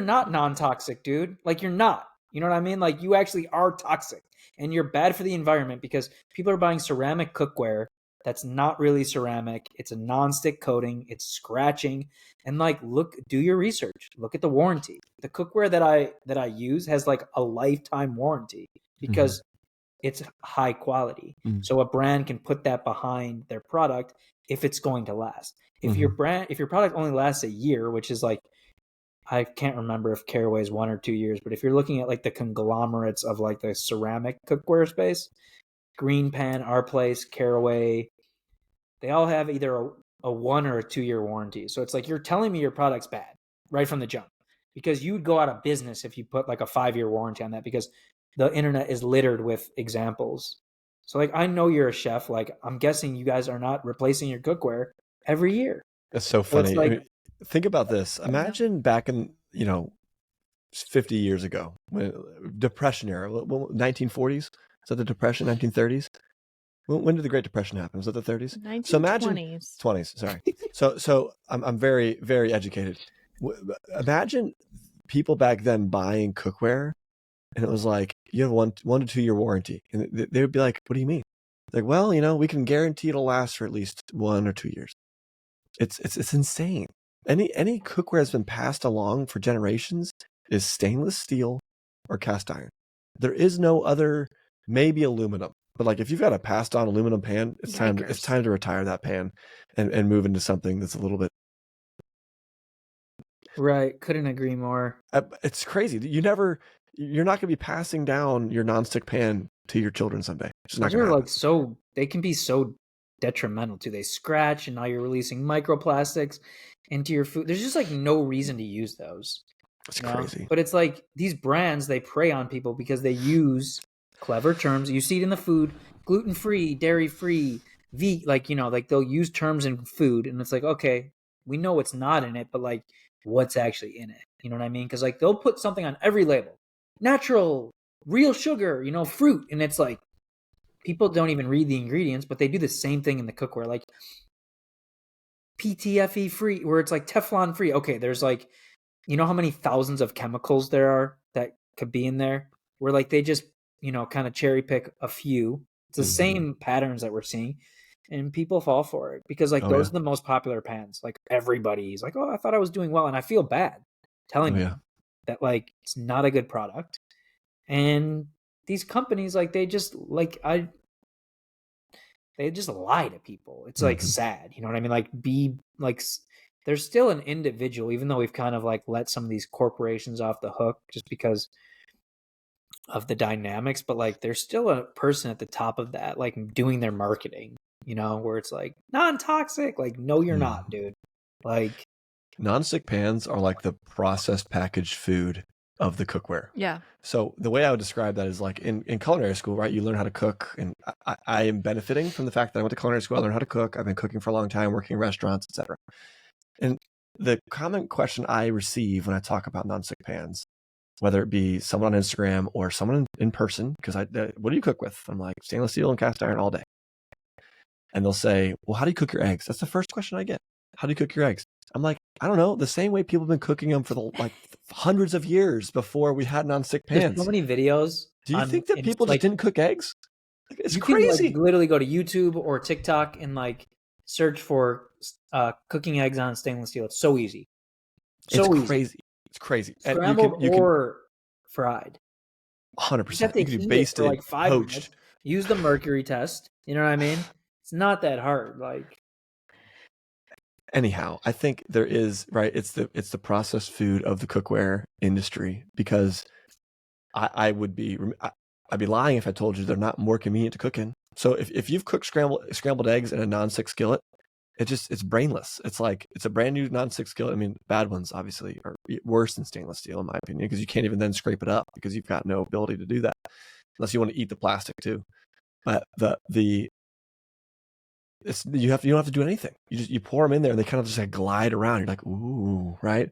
not non-toxic, dude. Like, you're not. You know what I mean? Like, you actually are toxic, and you're bad for the environment because people are buying ceramic cookware that's not really ceramic. It's a non-stick coating. It's scratching. And like, do your research. Look at the warranty. The cookware that I use has like a lifetime warranty because it's high quality. So a brand can put that behind their product if it's going to last. If your product only lasts a year, which is like, I can't remember if Caraway is 1 or 2 years, but if you're looking at like the conglomerates of like the ceramic cookware space, Green Pan, Our Place, Caraway, they all have either a 1 or a 2 year warranty. So it's like, you're telling me your product's bad right from the jump, because you would go out of business if you put like a 5-year warranty on that, because the internet is littered with examples. So like, I know you're a chef. Like, I'm guessing you guys are not replacing your cookware every year. It's so So it's funny. I like, mean, think about this. Imagine back in, 50 years ago, when Depression era, 1940s. Is that the Depression, 1930s? When did the Great Depression happen? Was that the 30s? So imagine 1920s. 20s. Sorry. So I'm very, very educated. Imagine people back then buying cookware, and it was like you have 1 to 2 year warranty, and they would be like, "What do you mean?" Like, well, we can guarantee it'll last for at least 1 or 2 years. It's insane. Any cookware that's been passed along for generations is stainless steel or cast iron. There is no other, maybe aluminum. But like if you've got a passed on aluminum pan, it's time to retire that pan and move into something that's a little bit. right. Couldn't agree more. It's crazy. You're not going to be passing down your nonstick pan to your children someday. It's just not going to They're happen. like they can be so detrimental too. They scratch, and now you're releasing microplastics into your food. There's just like no reason to use those. It's crazy. But it's like these brands, they prey on people because they use clever terms. You see it in the food: gluten-free, dairy-free, like they'll use terms in food, and it's like, okay, we know what's not in it, but like what's actually in it? You know what I mean? Because like they'll put something on every label: natural, real sugar, fruit, and it's like people don't even read the ingredients, but they do the same thing in the cookware, like PTFE free, where it's like Teflon free. Okay, there's like, how many thousands of chemicals there are that could be in there, where like they just, kind of cherry pick a few. It's the same patterns that we're seeing, and people fall for it because like those are the most popular pans. Like everybody's like, oh, I thought I was doing well, and I feel bad telling you that like it's not a good product. And these companies, like they just they just lie to people. It's like sad, you know what I mean? Like there's still an individual, even though we've kind of like let some of these corporations off the hook just because of the dynamics, but like there's still a person at the top of that, like doing their marketing, where it's like non-toxic. Like, no, you're not, dude. Like, non-stick pans are like the processed packaged food of the cookware. Yeah. So the way I would describe that is like in culinary school, right? You learn how to cook, and I am benefiting from the fact that I went to culinary school. I learned how to cook. I've been cooking for a long time, working in restaurants, etc. And the common question I receive when I talk about non-stick pans, whether it be someone on Instagram or someone in person, because what do you cook with? I'm like, stainless steel and cast iron all day. And they'll say, well, how do you cook your eggs? That's the first question I get. How do you cook your eggs? I'm like, I don't know. The same way people have been cooking them for the hundreds of years before we had non-stick pans. There's so many videos. Do you think that people just didn't cook eggs? It's crazy. You can literally go to YouTube or TikTok and like search for cooking eggs on stainless steel. It's so easy. It's crazy. It's crazy. Scrambled or fried. 100%. You can do basted, for like 5 minutes. Use the mercury test. You know what I mean? It's not that hard. Like, anyhow, I think there is, right. It's the processed food of the cookware industry, because I'd be lying if I told you they're not more convenient to cook in. So if you've cooked scrambled eggs in a non-stick skillet, it's brainless. It's like, it's a brand new non-stick skillet. I mean, bad ones obviously are worse than stainless steel in my opinion, because you can't even then scrape it up because you've got no ability to do that unless you want to eat the plastic too. But you don't have to do anything. You pour them in there and they kind of just like glide around. You're like, ooh, right?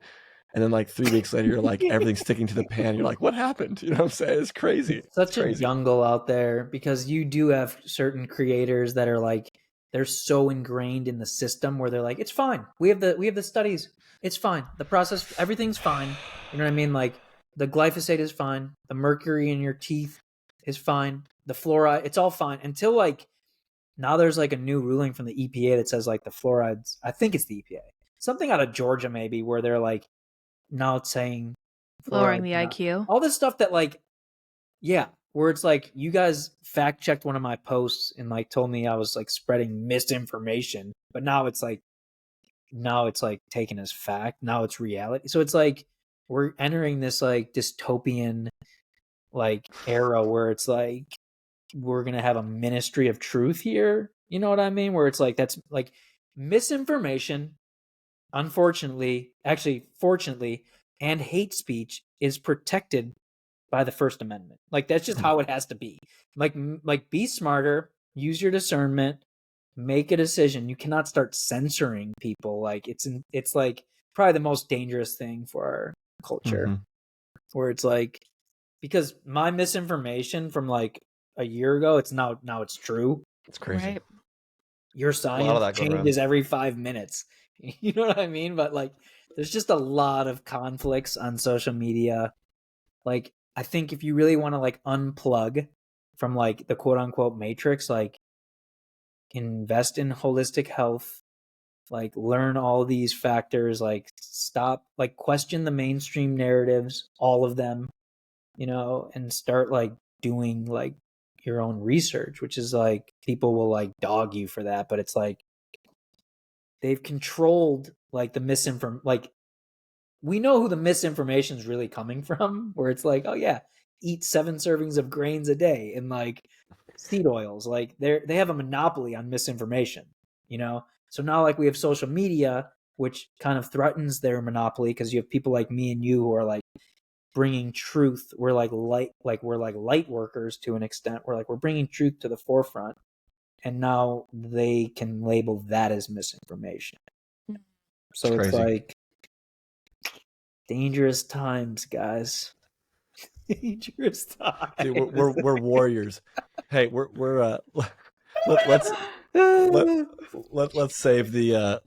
And then like 3 weeks later, you're like, everything's sticking to the pan. You're like, what happened? You know what I'm saying? It's crazy. It's such a jungle out there, because you do have certain creators that are like, they're so ingrained in the system where they're like, it's fine. We have the studies. It's fine. The process, everything's fine. You know what I mean? Like, the glyphosate is fine. The mercury in your teeth is fine. The fluoride, it's all fine until like, now there's like a new ruling from the EPA that says like the fluorides, I think it's the EPA, something out of Georgia maybe, where they're like now it's saying lowering the IQ. All this stuff that like, yeah, where it's like you guys fact checked one of my posts and like told me I was like spreading misinformation, but now it's like taken as fact. Now it's reality. So it's like we're entering this like dystopian like era where it's like we're going to have a ministry of truth here. You know what I mean? Where it's like, that's like misinformation, unfortunately, actually, fortunately, and hate speech is protected by the First Amendment. Like, that's just how it has to be. Like be smarter, use your discernment, make a decision. You cannot start censoring people. Like it's like probably the most dangerous thing for our culture, Mm-hmm. where it's like, because my misinformation from like a year ago, it's now it's true. It's crazy. Right. Your A lot of science that going around. changes every 5 minutes. You know what I mean? But like, there's just a lot of conflicts on social media. Like, I think if you really want to like unplug from like the quote unquote matrix, like invest in holistic health, like learn all these factors, like stop, like question the mainstream narratives, all of them, you know, and start like doing like your own research, which is like people will like dog you for that, but it's like they've controlled like the misinformation. Like, we know who the misinformation is really coming from, where it's like, oh yeah, eat 7 servings of grains a day and like seed oils. Like they have a monopoly on misinformation, you know? So now like we have social media, which kind of threatens their monopoly, because you have people like me and you who are like bringing truth. We're like light workers to an extent. We're bringing truth to the forefront, and now they can label that as misinformation. So it's like dangerous times, guys. Dangerous times. See, we're warriors. Hey, let's save the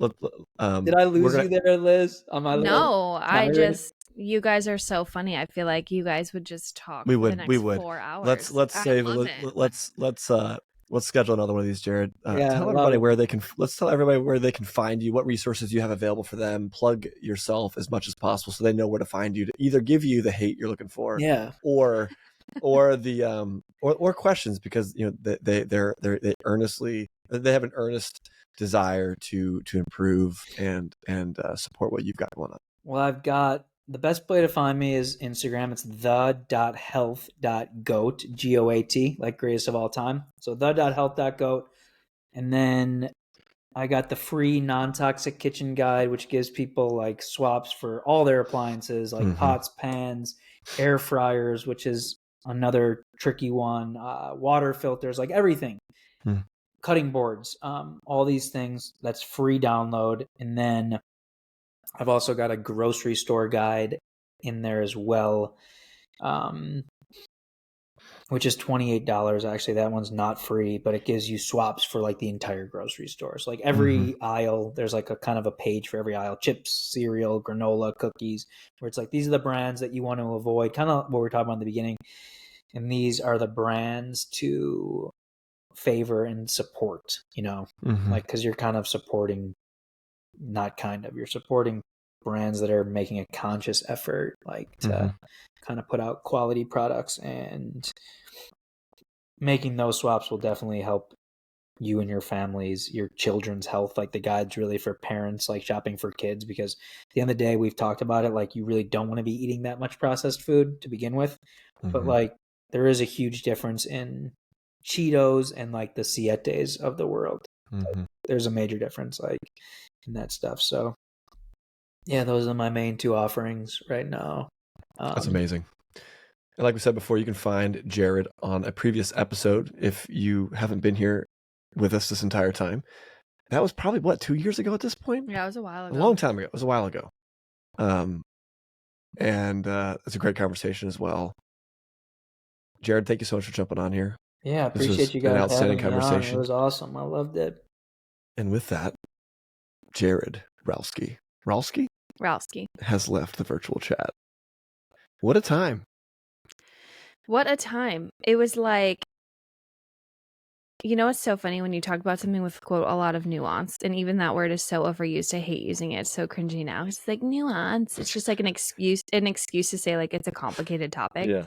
Did I lose you there, Liz? On my No, tirade? you guys are so funny. I feel like you guys would just talk we for the would next we would 4 hours. let's I save love it. let's schedule another one of these, Jared. Yeah, Tell everybody where they can. Let's tell everybody where they can find you, what resources you have available for them. Plug yourself as much as possible so they know where to find you to either give you the hate you're looking for, Yeah. or the or questions, because you know they earnestly, they have an earnest desire to improve and support what you've got going on. Well, I've got the best way to find me is Instagram. It's the.health.goat, GOAT, like greatest of all time. So the.health.goat. And then I got the free non-toxic kitchen guide, which gives people like swaps for all their appliances, like pots, pans, air fryers, which is another tricky one, water filters, like everything, cutting boards, all these things. That's free download. And then I've also got a grocery store guide in there as well, which is $28. Actually, that one's not free, but it gives you swaps for like the entire grocery store. So like every aisle, there's like a kind of a page for every aisle: chips, cereal, granola, cookies, where it's like, these are the brands that you want to avoid, kind of what we were talking about in the beginning. And these are the brands to favor and support, you know, like, because you're kind of supporting, you're supporting brands that are making a conscious effort, like to kind of put out quality products, and making those swaps will definitely help you and your families, your children's health. Like the guide's really for parents, like shopping for kids, because at the end of the day, we've talked about it, like you really don't want to be eating that much processed food to begin with. But like there is a huge difference in Cheetos and like the Sietes of the world. There's a major difference like in that stuff. So yeah, those are my main 2 offerings right now. That's amazing. And like we said before, you can find Jared on a previous episode if you haven't been here with us this entire time. That was probably, what, 2 years ago at this point? Yeah, it was a while ago. A long time ago. It was a while ago. And it's a great conversation as well. Jared, thank you so much for jumping on here. Yeah, I appreciate you guys. An outstanding having me on. conversation. It was awesome. I loved it. And with that, Jared Ralsky has left the virtual chat. What a time. What a time. It was like, you know, it's so funny when you talk about something with, quote, a lot of nuance. And even that word is so overused. I hate using it. It's so cringy now. It's like nuance. It's just like an excuse to say like it's a complicated topic. Yeah.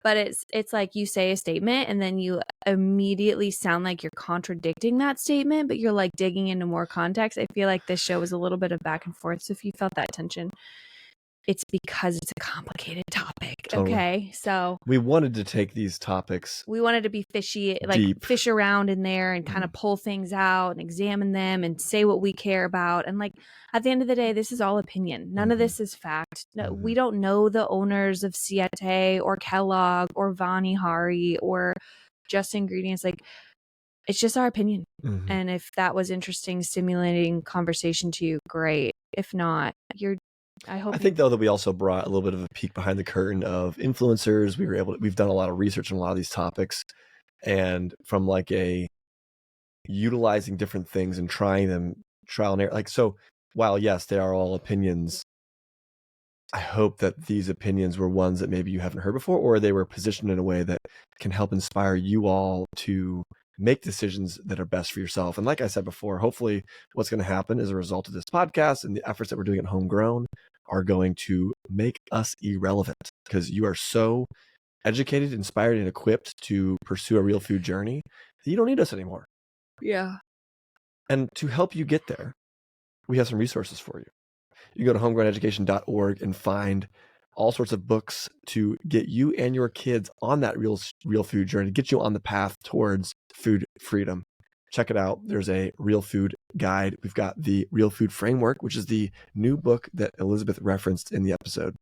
But it's like you say a statement and then you immediately sound like you're contradicting that statement, but you're like digging into more context. I feel like this show was a little bit of back and forth. So if you felt that tension, it's because it's a complicated topic. Totally. Okay. So we wanted to take these topics. We wanted to be fishy, like deep. Fish around in there and kind of pull things out and examine them and say what we care about. And like at the end of the day, this is all opinion. None of this is fact. No, we don't know the owners of Siete or Kellogg or Vani Hari or Just Ingredients. Like it's just our opinion. Mhm. And if that was interesting, stimulating conversation to you, great. If not, I think though that we also brought a little bit of a peek behind the curtain of influencers. We've done a lot of research on a lot of these topics, and from like a utilizing different things and trying them trial and error. Like, so while yes, they are all opinions, I hope that these opinions were ones that maybe you haven't heard before, or they were positioned in a way that can help inspire you all to make decisions that are best for yourself. And like I said before, hopefully what's going to happen as a result of this podcast and the efforts that we're doing at Homegrown are going to make us irrelevant, because you are so educated, inspired, and equipped to pursue a real food journey that you don't need us anymore. Yeah. And to help you get there, we have some resources for you. You go to homegrowneducation.org and find all sorts of books to get you and your kids on that real food journey, get you on the path towards food freedom. Check it out. There's a real food guide. We've got the Real Food Framework, which is the new book that Elizabeth referenced in the episode.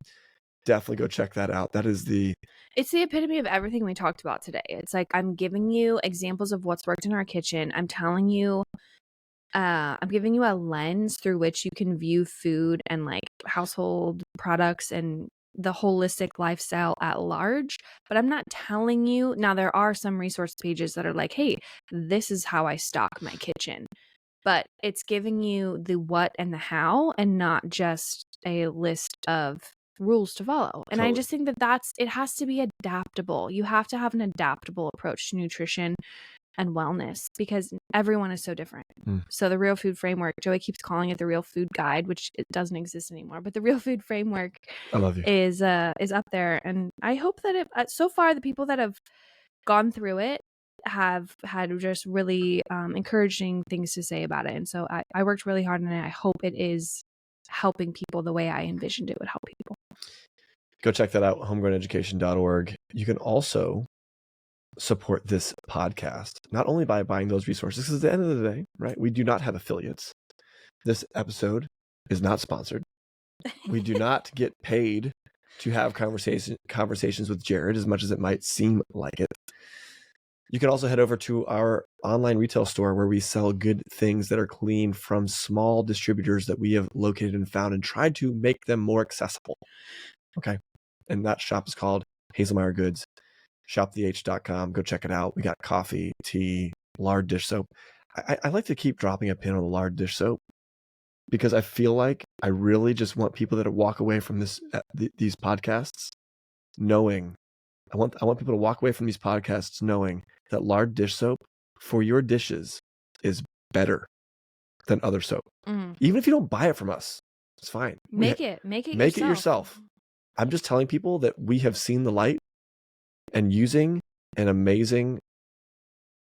Definitely go check that out. It's the epitome of everything we talked about today. It's like, I'm giving you examples of what's worked in our kitchen. I'm telling you, I'm giving you a lens through which you can view food and like household products and the holistic lifestyle at large. But I'm not telling you, now there are some resource pages that are like, hey, this is how I stock my kitchen. But it's giving you the what and the how, and not just a list of rules to follow. And I just think that it has to be adaptable. You have to have an adaptable approach to nutrition and wellness, because everyone is so different. So the Real Food Framework, Joey keeps calling it the Real Food Guide, which it doesn't exist anymore, but the Real Food Framework I love you. is up there. And I hope that so far the people that have gone through it have had just really encouraging things to say about it. And so I worked really hard on it. I hope it is helping people the way I envisioned it would help people. Go check that out, homegrowneducation.org. You can also support this podcast, not only by buying those resources, because at the end of the day, right, we do not have affiliates. This episode is not sponsored. We do not get paid to have conversations with Jared, as much as it might seem like it. You can also head over to our online retail store, where we sell good things that are clean from small distributors that we have located and found and tried to make them more accessible. Okay. And that shop is called Hazelmeyer Goods. shoptheh.com. Go check it out. We got coffee, tea, lard dish soap. I like to keep dropping a pin on the lard dish soap, because I feel like I really just want people that walk away from these podcasts knowing, I want people to walk away from these podcasts knowing that lard dish soap for your dishes is better than other soap. Even if you don't buy it from us, it's fine. Make it yourself. I'm just telling people that we have seen the light, and using an amazing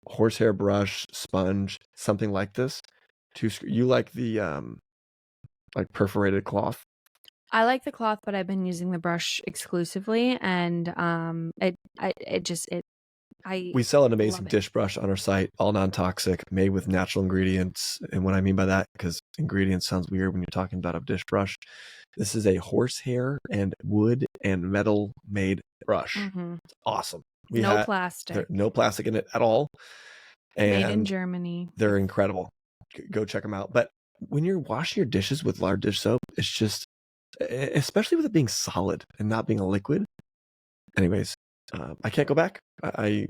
horsehair brush, sponge, something like this, you like the like perforated cloth? I like the cloth, but I've been using the brush exclusively, and we sell an amazing dish brush on our site, all non-toxic, made with natural ingredients. And what I mean by that, because ingredients sounds weird when you're talking about a dish brush, this is a horsehair and wood and metal made brush. It's awesome. No plastic in it at all. And made in Germany. They're incredible. Go check them out. But when you're washing your dishes with lard dish soap, it's just, especially with it being solid and not being a liquid. Anyways, I can't go back. I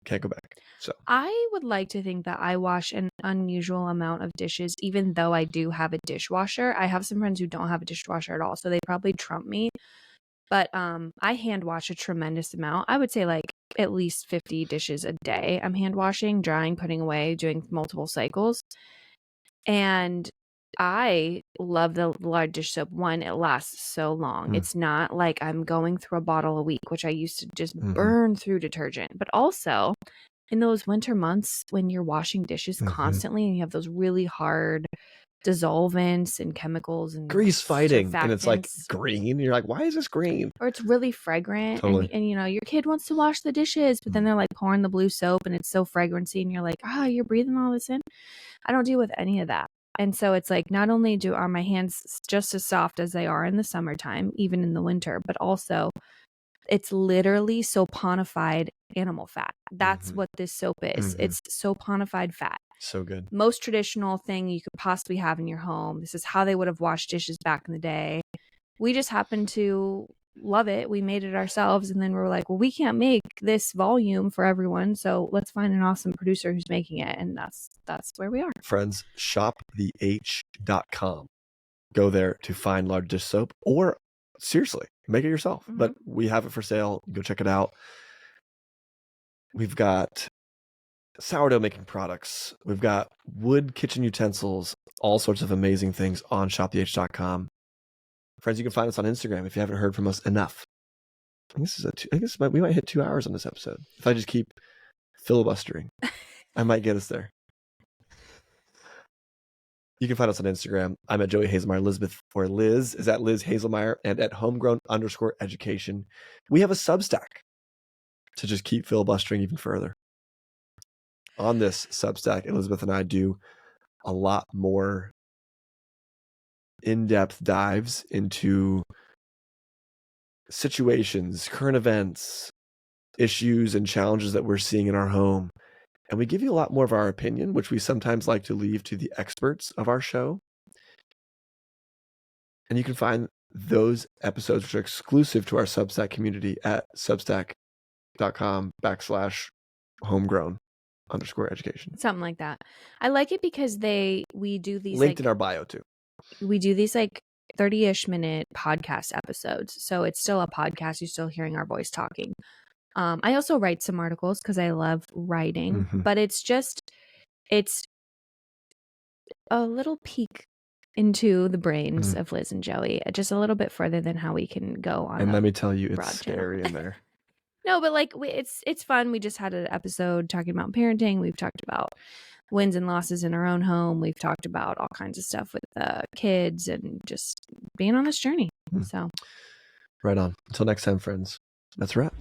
can't go back. So I would like to think that I wash an unusual amount of dishes, even though I do have a dishwasher. I have some friends who don't have a dishwasher at all, so they probably trump me. But I hand wash a tremendous amount. I would say like at least 50 dishes a day. I'm hand washing, drying, putting away, doing multiple cycles. And I love the lard dish soap. One, it lasts so long. It's not like I'm going through a bottle a week, which I used to just burn through detergent. But also in those winter months when you're washing dishes constantly and you have those really hard dissolvents and chemicals and grease fighting, and it's like green. You're like, why is this green? Or it's really fragrant. Totally. And you know, your kid wants to wash the dishes, but then they're like pouring the blue soap and it's so fragrancy, and you're like, you're breathing all this in. I don't deal with any of that. And so it's like, not only are my hands just as soft as they are in the summertime, even in the winter, but also it's literally saponified animal fat. That's what this soap is. It's saponified fat. So good. Most traditional thing you could possibly have in your home. This is how they would have washed dishes back in the day. We just happen to love it. We made it ourselves, and then we were like, well, we can't make this volume for everyone, so let's find an awesome producer who's making it, and that's where we are. Friends, shoptheh.com. Go there to find large dish soap, or seriously, make it yourself. But we have it for sale. Go check it out. We've got sourdough making products. We've got wood kitchen utensils, all sorts of amazing things on shoptheh.com. Friends, you can find us on Instagram if you haven't heard from us enough. I guess we might hit 2 hours on this episode. If I just keep filibustering, I might get us there. You can find us on Instagram. I'm at Joey Hazelmeyer. Elizabeth, or Liz, is at Liz Hazelmeyer, and at Homegrown_education. We have a Substack to just keep filibustering even further. On this Substack, Elizabeth and I do a lot more in-depth dives into situations, current events, issues, and challenges that we're seeing in our home. And we give you a lot more of our opinion, which we sometimes like to leave to the experts of our show. And you can find those episodes, which are exclusive to our Substack community, at substack.com/homegrown_education. Something like that. I like it because we do these linked in our bio too. We do these 30-ish minute podcast episodes. So it's still a podcast. You're still hearing our voice talking. I also write some articles because I love writing, but it's a little peek into the brains of Liz and Joey, just a little bit further than how we can go on. And let me tell you, it's scary in there. No, but it's fun. We just had an episode talking about parenting. We've talked about wins and losses in our own home. We've talked about all kinds of stuff with the kids and just being on this journey. So, right on. Until next time, friends. That's a wrap.